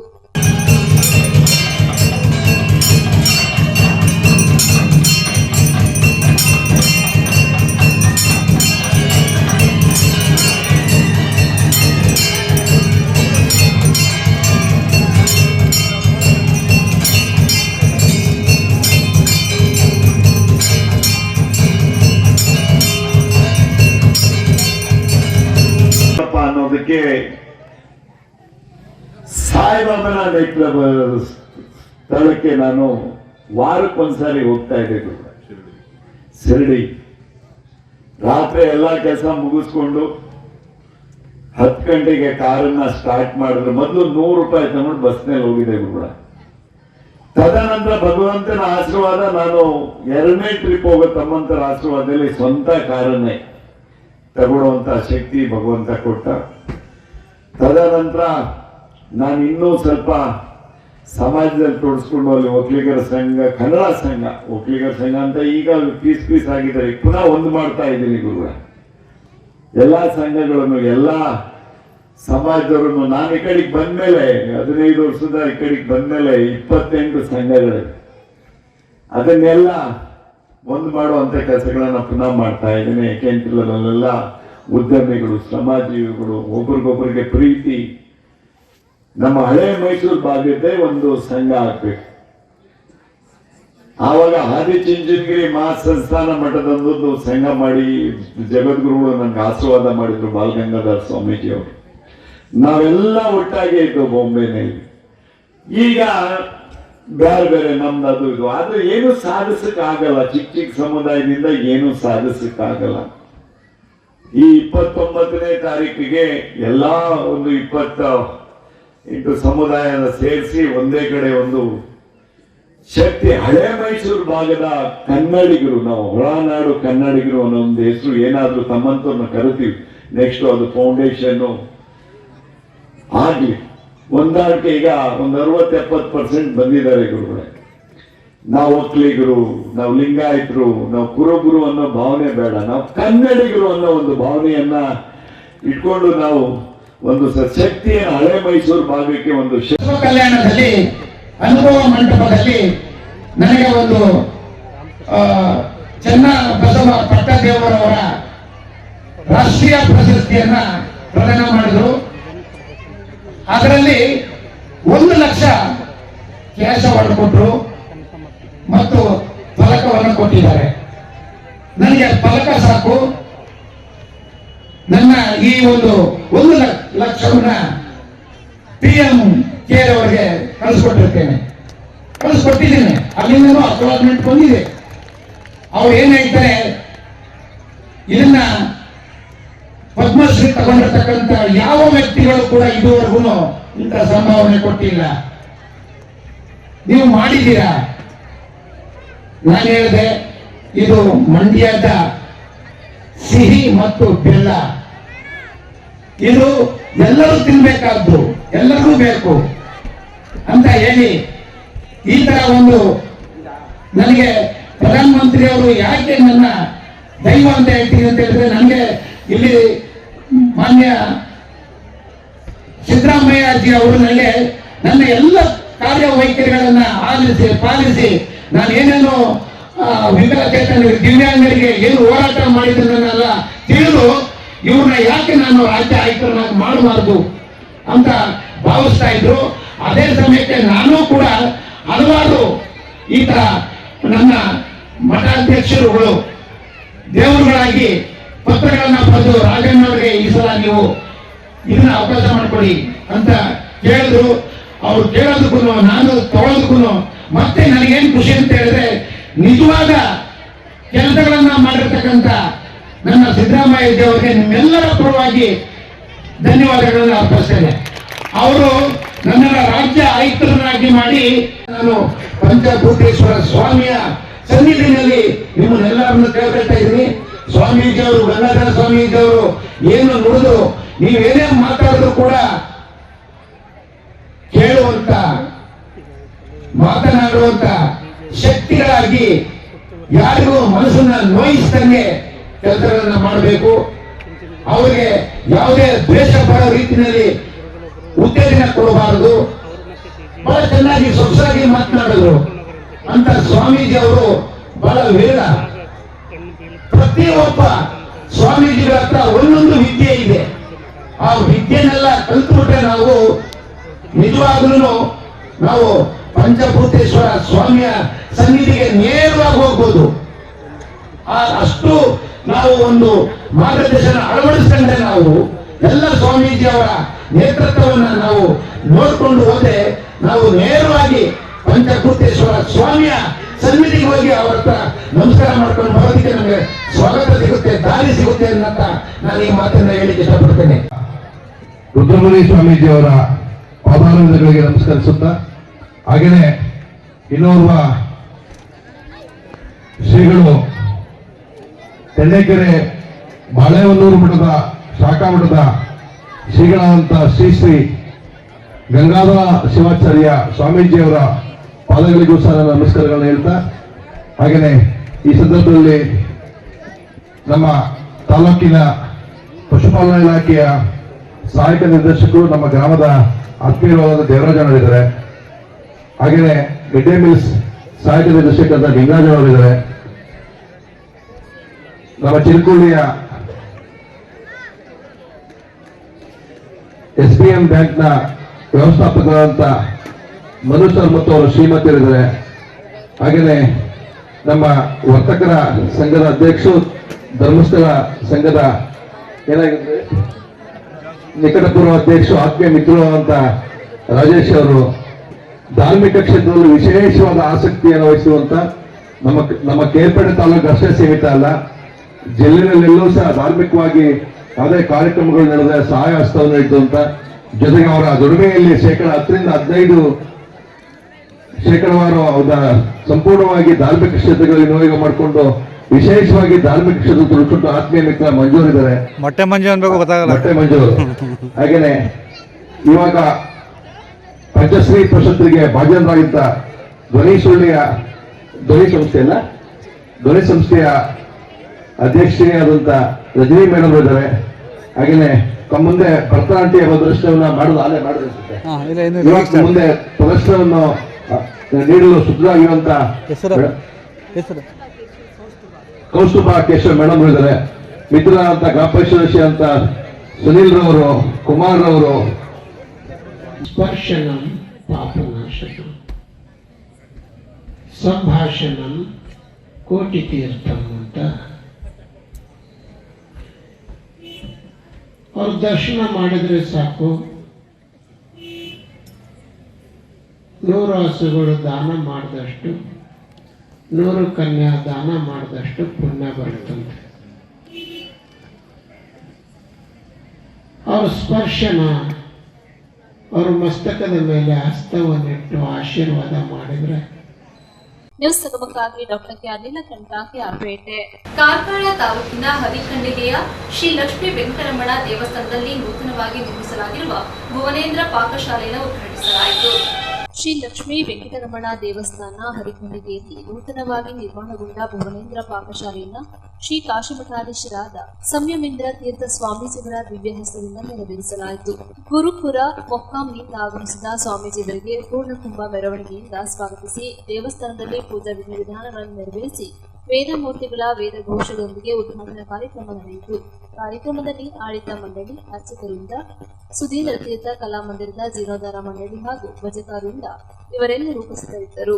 ಅನ್ನೋದಕ್ಕೆ ಸಾಯಿಬಾಬನ ಸ್ಥಳಕ್ಕೆ ನಾನು ವಾರಕ್ಕೊಂದ್ಸಾರಿ ಹೋಗ್ತಾ ಇದ್ದೆ. ಶಿರಡಿ ರಾತ್ರಿ ಎಲ್ಲಾ ಕೆಲಸ ಮುಗಿಸ್ಕೊಂಡು 10 ಗಂಟೆಗೆ ಕಾರನ್ನ ಸ್ಟಾರ್ಟ್ ಮಾಡಿದ್ರು. ಮೊದಲು 100 ರೂಪಾಯಿ ತಗೊಂಡು ಬಸ್ನಲ್ಲಿ ಹೋಗಿದೆ ಕೂಡ. ತದನಂತರ ಭಗವಂತನ ಆಶೀರ್ವಾದ, ನಾನು 2ನೇ ಟ್ರಿಪ್ ಹೋಗೋ ತಮ್ಮಂತರ ಆಶೀರ್ವಾದದಲ್ಲಿ ಸ್ವಂತ ಕಾರನ್ನೇ ತಗೊಳ್ಳುವಂತ ಶಕ್ತಿ ಭಗವಂತ ಕೊಟ್ಟ. ತದನಂತರ ನಾನು ಇನ್ನೂ ಸ್ವಲ್ಪ ಸಮಾಜದಲ್ಲಿ ತೊಡಸ್ಕೊಂಡು ಅಲ್ಲಿ ಒಕ್ಕಲಿಗರ ಸಂಘ, ಕನ್ನಡ ಸಂಘ, ಒಕ್ಕಲಿಗರ ಸಂಘ ಅಂತ ಈಗ ಪೀಸ್ ಆಗಿದ್ದಾರೆ. ಪುನಃ ಒಂದು ಮಾಡ್ತಾ ಇದ್ದೀನಿ ಗುರುಗಳ. ಎಲ್ಲಾ ಸಂಘಗಳನ್ನು, ಎಲ್ಲಾ ಸಮಾಜದವರನ್ನು ನಾನು ಈ ಕಡೆಗೆ ಬಂದ್ಮೇಲೆ 15 ವರ್ಷದ ಈ ಕಡೆಗೆ ಬಂದ್ಮೇಲೆ 28 ಸಂಘಗಳಿವೆ. ಅದನ್ನೆಲ್ಲ ಒಂದು ಮಾಡುವಂತ ಕೆಲಸಗಳನ್ನ ಪುನಃ ಮಾಡ್ತಾ ಇದ್ದೇನೆ. ಯಾಕೆಂತಿಲ್ಲ, ಉದ್ಯಮಿಗಳು, ಶ್ರಮಜೀವಿಗಳು, ಒಬ್ರಿಗೊಬ್ರಿಗೆ ಪ್ರೀತಿ. ನಮ್ಮ ಹಳೆ ಮೈಸೂರು ಭಾಗದ ಒಂದು ಸಂಘ ಆಗ್ಬೇಕು. ಆವಾಗ ಆದಿಚುಂಚನಗಿರಿ ಮಹಾಸಂಸ್ಥಾನ ಮಠದೊಂದು ಸಂಘ ಮಾಡಿ ಜಗದ್ಗುರುಗಳು ನನಗೆ ಆಶೀರ್ವಾದ ಮಾಡಿದ್ರು, ಬಾಲಗಂಗಾಧರ ಸ್ವಾಮೀಜಿ ಅವರು. ನಾವೆಲ್ಲ ಒಟ್ಟಾಗಿ ಇದ್ದು ಬೊಂಬೆನಲ್ಲಿ. ಈಗ ಬೇರೆ ಬೇರೆ ನಮ್ದು ಅದು ಇದು, ಆದ್ರೆ ಏನು ಸಾಧಿಸಕ್ ಆಗಲ್ಲ. ಚಿಕ್ಕ ಸಮುದಾಯದಿಂದ ಏನು ಸಾಧಿಸಕ್ ಆಗಲ್ಲ. ಈ 29ನೇ ತಾರೀಕಿಗೆ ಎಲ್ಲಾ ಒಂದು 28 ಸಮುದಾಯದ ಸೇರಿಸಿ ಒಂದೇ ಕಡೆ ಒಂದು ಶಕ್ತಿ. ಹಳೆ ಮೈಸೂರು ಭಾಗದ ಕನ್ನಡಿಗರು, ನಾವು ಹೊರನಾಡು ಕನ್ನಡಿಗರು ಅನ್ನೋ ಒಂದು ಹೆಸರು, ಏನಾದ್ರೂ ತಮ್ಮಂತವ್ರನ್ನ ಕರಿತೀವಿ. ನೆಕ್ಸ್ಟ್ ಅದು ಫೌಂಡೇಶನ್ ಆಗ್ಲಿ. ಹೊಂದಾಣಿಕೆ ಈಗ ಒಂದು 60-70% ಬಂದಿದ್ದಾರೆ ಗುರುಗಳೇ. ನಾವು ಒಕ್ಕಲಿಗರು, ನಾವು ಲಿಂಗಾಯತರು, ನಾವು ಕುರುಬರು ಅನ್ನೋ ಭಾವನೆ ಬೇಡ, ನಾವು ಕನ್ನಡಿಗರು ಅನ್ನೋ ಒಂದು ಭಾವನೆಯನ್ನ ಇಟ್ಕೊಂಡು ನಾವು ಒಂದು ಶಕ್ತಿಯನ್ನು ಹಳೆ ಮೈಸೂರು ಭಾಗಕ್ಕೆ ಒಂದು ಕಲ್ಯಾಣದಲ್ಲಿ ಅನುಭವ ಮಂಟಪದಲ್ಲಿ ನನಗೆ ಒಂದು ಚೆನ್ನ ಬಸವ ಪಟ್ಟದೇವರವರ ರಾಷ್ಟ್ರೀಯ ಪ್ರಶಸ್ತಿಯನ್ನ ಪ್ರದಾನ ಮಾಡಿದರು. ಅದರಲ್ಲಿ 1 ಲಕ್ಷ ಕ್ಯಾಶ್ ಅವಾರ್ಡ್ ಕೊಟ್ಟರು ಮತ್ತು ಫಲಕವನ್ನು ಕೊಟ್ಟಿದ್ದಾರೆ. ನನಗೆ ಫಲಕ ಸಾಕು. ನನ್ನ ಈ ಒಂದು 1 ಲಕ್ಷವನ್ನ PM ಕೇರ್ ಅವರಿಗೆ ಕಳಿಸ್ಕೊಟ್ಟಿದ್ದೇನೆ. ಅಲ್ಲಿಂದನೂ ಅಕ್ನಾಲಜ್ಮೆಂಟ್ ಬಂದಿದೆ. ಅವ್ರು ಏನ್ ಹೇಳ್ತಾರೆ, ಇದನ್ನ ಪದ್ಮಶ್ರೀ ತಗೊಂಡಿರ್ತಕ್ಕಂಥ ಯಾವ ವ್ಯಕ್ತಿಗಳು ಕೂಡ ಇದುವರೆಗೂ ಇಂಥ ಸಂಭಾವನೆ ಕೊಟ್ಟಿಲ್ಲ, ನೀವು ಮಾಡಿದ್ದೀರಾ. ನಾನು ಹೇಳಿದೆ, ಇದು ಮಂಡ್ಯದ ಸಿಹಿ ಮತ್ತು ಬೆಲ್ಲ, ಇದು ಎಲ್ಲರೂ ತಿನ್ಬೇಕಾದ್ದು, ಎಲ್ಲರಿಗೂ ಬೇಕು ಅಂತ ಹೇಳಿ ಈ ತರ ಒಂದು ನನಗೆ ಪ್ರಧಾನಮಂತ್ರಿ ಅವರು ಯಾಕೆ ನನ್ನ ದೈವ ಅಂತ ಹೇಳ್ತೀನಿ ಅಂತ ಹೇಳಿದ್ರೆ, ನನಗೆ ಇಲ್ಲಿ ಮಾನ್ಯ ಸಿದ್ದರಾಮಯ್ಯಜಿ ಅವರು ನನಗೆ ನನ್ನ ಎಲ್ಲ ಕಾರ್ಯವೈಖರಿಗಳನ್ನ ಪಾಲಿಸಿ ನಾನು ಏನೇನು ವಿಕಲಚೇತನರಿಗೆ, ದಿವ್ಯಾಂಗರಿಗೆ ಏನು ಹೋರಾಟ ಮಾಡಿದ್ದನ್ನೆಲ್ಲ ತಿಳಿದು ಇವ್ರನ್ನ ಯಾಕೆ ನಾನು ರಾಜ್ಯ ಆಯುಕ್ತರನ್ನಾಗಿ ಮಾಡಬಾರ್ದು ಅಂತ ಭಾವಿಸ್ತಾ ಇದ್ರು. ಅದೇ ಸಮಯಕ್ಕೆ ನಾನು ಕೂಡ ಹಲವಾರು ಈ ತರ ನನ್ನ ಮಠಾಧ್ಯಕ್ಷರುಗಳು ದೇವರುಗಳಾಗಿ ಪತ್ರಗಳನ್ನ ಬರೆದು ರಾಜಣ್ಣವರಿಗೆ ಈ ಸಲ ನೀವು ಇದನ್ನ ಅವಕಾಶ ಮಾಡಿಕೊಡಿ ಅಂತ ಕೇಳಿದ್ರು. ಅವ್ರು ಕೇಳೋದಕ್ಕೂ ನಾನು ತಗೊಳ್ಳೋದಕ್ಕೂ ಮತ್ತೆ ನನಗೇನು ಖುಷಿ ಅಂತ ಹೇಳಿದ್ರೆ, ನಿಜವಾದ ಕೆಲಸಗಳನ್ನ ಮಾಡಿರ್ತಕ್ಕಂಥ ನನ್ನ ಸಿದ್ದರಾಮಯ್ಯ ಅವರಿಗೆ ನಿಮ್ಮೆಲ್ಲರ ಪರವಾಗಿ ಧನ್ಯವಾದಗಳನ್ನ ಅರ್ಪಿಸ್ತೇನೆ. ಅವರು ನನ್ನನ್ನು ರಾಜ್ಯ ಆಯುಕ್ತರನ್ನಾಗಿ ಮಾಡಿ ನಾನು ಪಂಚಭೂತೇಶ್ವರ ಸ್ವಾಮಿಯ ಸನ್ನಿಧಿನಲ್ಲಿ ನಿಮ್ಮನ್ನೆಲ್ಲರನ್ನು ಕೇಳ್ಕೊಳ್ತಾ ಇದ್ದೀನಿ. ಸ್ವಾಮೀಜಿಯವರು, ಗಂಗಾಧರ ಸ್ವಾಮೀಜಿಯವರು ಏನು ನುಡಿದ್ರು, ನೀವೇನೇ ಮಾತಾಡಿದ್ರು ಕೂಡ ಕೇಳುವಂತ, ಮಾತನಾಡುವಂತ ಶಕ್ತಿಗಳಾಗಿ ಯಾರಿಗೂ ಮನಸ್ಸನ್ನ ನೋಯಿಸ್ದಂಗೆ ಕೆಲಸಗಳನ್ನ ಮಾಡಬೇಕು. ಅವರಿಗೆ ಯಾವುದೇ ದ್ವೇಷ ಬರೋ ರೀತಿಯಲ್ಲಿ ಉತ್ತೇಜನ ಕೊಡಬಾರದು. ಬಹಳ ಚೆನ್ನಾಗಿ ಸೊಗಸಾಗಿ ಮಾತನಾಡಿದ್ರು ಅಂತ ಸ್ವಾಮೀಜಿ ಅವರು. ಬಹಳ ವೇದ, ಪ್ರತಿಯೊಬ್ಬ ಸ್ವಾಮೀಜಿಗಳ ಹತ್ರ ಒಂದೊಂದು ವಿದ್ಯೆ ಇದೆ. ಆ ವಿದ್ಯೆನೆಲ್ಲ ಕಲ್ತುಬಿಟ್ರೆ ನಾವು ನಿಜವಾಗ್ಲೂ ನಾವು ಪಂಚಭೂತೇಶ್ವರ ಸ್ವಾಮಿಯ ಸನ್ನಿಧಿಗೆ ನೇರವಾಗಿ ಹೋಗ್ಬೋದು. ಅಷ್ಟು ನಾವು ಒಂದು ಮಾರ್ಗದರ್ಶನ ಅಳವಡಿಸ್ಕೊಂಡ್ರೆ, ನಾವು ಎಲ್ಲ ಸ್ವಾಮೀಜಿ ಅವರ ನೇತೃತ್ವವನ್ನು ನಾವು ನೋಡ್ಕೊಂಡು ಹೋದ್ರೆ ನಾವು ನೇರವಾಗಿ ಪಂಚಭೂತೇಶ್ವರ ಸ್ವಾಮಿಯ ಸನ್ನಿಧಿಗೆ ಹೋಗಿ ಅವರ ಹತ್ರ ನಮಸ್ಕಾರ ಮಾಡ್ಕೊಂಡು ಬರೋದಕ್ಕೆ ನಮಗೆ ಸ್ವಾಗತ ಸಿಗುತ್ತೆ, ದಾರಿ ಸಿಗುತ್ತೆ ಅನ್ನತ್ತ ನಾನು ಈ ಮಾತನ್ನ ಹೇಳಿಕ್ಕೆ ಇಷ್ಟಪಡ್ತೇನೆ. ರುದ್ರಮುನಿ ಸ್ವಾಮೀಜಿ ಅವರ ಪಾದಾರವಿಂದಗಳಿಗೆ ನಮಸ್ಕರಿಸುತ್ತಾ, ಹಾಗೆಯೇ ಇನ್ನೋರ್ವ ಶ್ರೀಗಳು ತೆನ್ನೆಕೆರೆ ಬಾಳೆಹೊನ್ನೂರು ಮಠದ ಶಾಖಾ ಮಠದ ಶ್ರೀಗಳಾದಂಥ ಶ್ರೀ ಗಂಗಾಧರ ಶಿವಾಚಾರ್ಯ ಸ್ವಾಮೀಜಿಯವರ ಪಾದಗಳಿಗೂ ಸಹ ನನ್ನ ನಮಸ್ಕಾರಗಳನ್ನು ಹೇಳ್ತಾ, ಹಾಗೆಯೇ ಈ ಸಂದರ್ಭದಲ್ಲಿ ನಮ್ಮ ತಾಲೂಕಿನ ಪಶುಪಾಲನಾ ಇಲಾಖೆಯ ಸಹಾಯಕ ನಿರ್ದೇಶಕರು, ನಮ್ಮ ಗ್ರಾಮದ ಆತ್ಮೀಯರಾದ ದೇವರಾಜನವರಿದ್ದಾರೆ. ಹಾಗೆಯೇ ಮಿಡ್ ಡೇ ಮೀಲ್ಸ್ ಸಹಾಯಕ ನಿರ್ದೇಶಕರಾದ ಲಿಂಗರಾಜನವರಿದ್ದಾರೆ. ನಮ್ಮ ಚಿರುಕುಳ್ಳಿಯ SBM ಬ್ಯಾಂಕ್ನ ವ್ಯವಸ್ಥಾಪಕರಾದಂಥ ಮನು ಸರ್ ಮತ್ತು ಅವರ ಶ್ರೀಮತಿಯರಿದ್ದಾರೆ. ಹಾಗೆಯೇ ನಮ್ಮ ವರ್ತಕರ ಸಂಘದ ಅಧ್ಯಕ್ಷರು, ಧರ್ಮಸ್ಥಳ ಸಂಘದ ಏನಾಗಿದೆ ನಿಕಟಪೂರ್ವ ಅಧ್ಯಕ್ಷರು, ಆತ್ಮೀಯ ಮಿತ್ರರು ಅಂತ ರಾಜೇಶ್ ಅವರು, ಧಾರ್ಮಿಕ ಕ್ಷೇತ್ರದಲ್ಲಿ ವಿಶೇಷವಾದ ಆಸಕ್ತಿಯನ್ನು ವಹಿಸುವಂತ ನಮ್ಮ ಕೇರ್ಪೇಟೆ ತಾಲೂಕು ಅಷ್ಟೇ ಸೀಮಿತ ಅಲ್ಲ, ಜಿಲ್ಲೆಯಲ್ಲೆಲ್ಲೂ ಸಹ ಧಾರ್ಮಿಕವಾಗಿ ಯಾವುದೇ ಕಾರ್ಯಕ್ರಮಗಳು ನಡೆದ ಸಹಾಯ ಹಸ್ತವನ್ನು ನೀಡುವಂತ, ಜೊತೆಗೆ ಅವರ ದುಡಿಮೆಯಲ್ಲಿ 10% to 15% ಸಂಪೂರ್ಣವಾಗಿ ಧಾರ್ಮಿಕ ಕ್ಷೇತ್ರಗಳಲ್ಲಿ ವಿನಿಯೋಗ ಮಾಡಿಕೊಂಡು ವಿಶೇಷವಾಗಿ ಧಾರ್ಮಿಕ ಕ್ಷೇತ್ರದ చుట్టూ ಆತ್ಮೀಯ ಮಿತ್ರ ಮಂಜೂರ್ ಇದ್ದಾರೆ. ಮೊಟ್ಟೆ ಮಂಜು ಅನ್ಬೇಕು ಗೊತ್ತಾಗಲ್ಲ. ಮೊಟ್ಟೆ ಮಂಜು. ಹಾಗೇನೆ ಇವಾಗ ಪಂಚಶ್ರೀ ಪ್ರಶಸ್ತಿಗೆ ಭಾಜನರಾಗಿದ್ದ ಧ್ವನಿ ಸಂಸ್ಥೆಯ ಅಧ್ಯಕ್ಷರಾದಂತ ರಜನಿ ಮೇಡಮ್ ಇದ್ದಾರೆ. ಹಾಗೇನೆ ಮುಂದೆ ಭರತನಾಟ್ಯ ಪ್ರದರ್ಶನವನ್ನ ಮುಂದೆ ಪ್ರದರ್ಶನವನ್ನು ನೀಡಲು ಸಿದ್ಧರಾಗಿರುವಂತ ಕೌಸ್ತುಭ ಕೇಶವ ಮೇಡಮ್ ಇದ್ದಾರೆ. ಮಿತ್ರರಾದಂತ ಗ್ರಾಮ ಪರಿಷದಸ್ಯ ಅಂತ ಸುನೀಲ್ ರವರು, ಕುಮಾರ್ ರವರು. ಸ್ಪರ್ಶನಂ ಪಾಪನಾಶನಂ ಸಂಭಾಷಣಂ ಕೋಟಿ ತೀರ್ಥಂ ಅಂತ ಅವ್ರ ದರ್ಶನ ಮಾಡಿದ್ರೆ ಸಾಕು, 100 ಹಸುಗಳು ದಾನ ಮಾಡಿದಷ್ಟು, 100 ಕನ್ಯಾ ದಾನ ಮಾಡಿದಷ್ಟು ಪುಣ್ಯ ಬರುತ್ತಂತೆ. ಅವ್ರ ಸ್ಪರ್ಶನ, ಅವ್ರ ಮಸ್ತಕದ ಮೇಲೆ ಹಸ್ತವನ್ನಿಟ್ಟು ಆಶೀರ್ವಾದ ಮಾಡಿದ್ರೆ. ನ್ಯೂಸ್ ಸಂಗಮಕ್ಕಾಗಿ ಡಾಕ್ಟರ್ ಕೆ ನೀಲಕಂಠ, ಕೆಆರ್ಪೇಟೆ. ಕಾರ್ಕಳ ತಾಲೂಕಿನ ಹರಿಖಂಡಿಗೆಯ ಶ್ರೀ ಲಕ್ಷ್ಮೀ ವೆಂಕಟರಮಣ ದೇವಸ್ಥಾನದಲ್ಲಿ ನೂತನವಾಗಿ ನಿರ್ಮಿಸಲಾಗಿರುವ ಭುವನೇಂದ್ರ ಪಾಕಶಾಲೆಯನ್ನು ಉದ್ಘಾಟಿಸಲಾಯಿತು. ಶ್ರೀ ಲಕ್ಷ್ಮೀ ವೆಂಕಟರಮಣ ದೇವಸ್ಥಾನ ಹರಿಖಂಡಿಗೆಯಲ್ಲಿ ನೂತನವಾಗಿ ನಿರ್ಮಾಣಗೊಂಡ ಭುವನೇಂದ್ರ ಪಾಕಶಾಲೆಯನ್ನು ಶ್ರೀ ಕಾಶಿಮಠಾಧೀಶರಾದ ಸಂಯಮೇಂದ್ರ ತೀರ್ಥ ಸ್ವಾಮೀಜಿಯವರ ದಿವ್ಯ ಹಸ್ತದಿಂದ ನೆರವೇರಿಸಲಾಯಿತು. ಗುರುಪುರ ಮೊಕ್ಕಾಂನಿಂದ ಆಗಮಿಸಿದ ಸ್ವಾಮೀಜಿಯವರಿಗೆ ಪೂರ್ಣಕುಂಭ ಮೆರವಣಿಗೆಯಿಂದ ಸ್ವಾಗತಿಸಿ ದೇವಸ್ಥಾನದಲ್ಲಿ ಪೂಜಾ ವಿಧಿವಿಧಾನಗಳನ್ನು ನೆರವೇರಿಸಿ ವೇದಮೂರ್ತಿಗಳ ವೇದಘೋಷಗಳೊಂದಿಗೆ ಉದ್ಘಾಟನಾ ಕಾರ್ಯಕ್ರಮ ನಡೆಯಿತು. ಕಾರ್ಯಕ್ರಮದಲ್ಲಿ ಆಡಳಿತ ಮಂಡಳಿ, ಅರ್ಚಕರಿಂದ, ಸುಧೀಂದ್ರ ತೀರ್ಥ ಕಲಾಮಂದಿರದ ಜೀರ್ಣೋದ್ಧಾರ ಮಂಡಳಿ ಹಾಗೂ ಭಜಕಾರರಿಂದ ಇವರೆಲ್ಲರೂ ಉಪಸ್ಥಿತರಿದ್ದರು.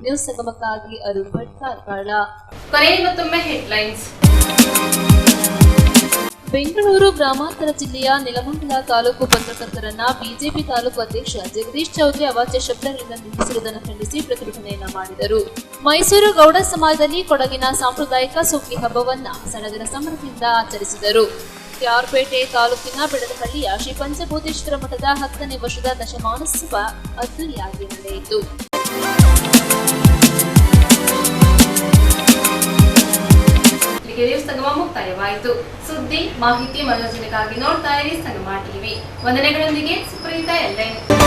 ನ್ಯೂಸ್ ಸಂಗಮಕ್ಕಾಗಿ ಅರುಣ್ ಭಟ್, ಕಾರ್ಕಳ. ಕೊನೆಯಲ್ಲಿ ಮತ್ತೊಮ್ಮೆ ಹೆಡ್ಲೈನ್ಸ್. ಬೆಂಗಳೂರು ಗ್ರಾಮಾಂತರ ಜಿಲ್ಲೆಯ ನೆಲಮಂಗಲ ತಾಲೂಕು ಪತ್ರಕರ್ತರನ್ನ ಬಿಜೆಪಿ ತಾಲೂಕು ಅಧ್ಯಕ್ಷ ಜಗದೀಶ್ ಚೌಧರಿ ಅವಾಚ್ಯ ಶಬ್ದಗಳಿಂದ ನಿಂದಿಸಿರುವುದನ್ನು ಖಂಡಿಸಿ ಪ್ರತಿಭಟನೆಯನ್ನ ಮಾಡಿದರು. ಮೈಸೂರು ಗೌಡ ಸಮಾಜದಲ್ಲಿ ಕೊಡಗಿನ ಸಾಂಪ್ರದಾಯಿಕ ಸುಗ್ಗಿ ಹಬ್ಬವನ್ನ ಸಡಗರ ಸಂಭ್ರಮದಿಂದ ಆಚರಿಸಿದರು. ಕೆಆರ್ಪೇಟೆ ತಾಲೂಕಿನ ಬೆಡದಹಳ್ಳಿಯ ಶ್ರೀ ಪಂಚಭೂತೇಶ್ವರ ಮಠದ 10ನೇ ವರ್ಷದ ದಶಮಾನೋತ್ಸವ ಅದ್ದೂರಿಯಾಗಿ ನಡೆಯಿತು. ಕಾರ್ಯಕ್ರಮವಾಯಿತು. ಸುದ್ದಿ ಮಾಹಿತಿ ಮನೋರಂಜನೆಗಾಗಿ ನೋಡ್ತಾ ಇರಿ ಸಂಗಮ ಟಿವಿ. ವಂದನೆಗಳೊಂದಿಗೆ ಸುಪ್ರೀತಾ ಎಲ್ಎನ್.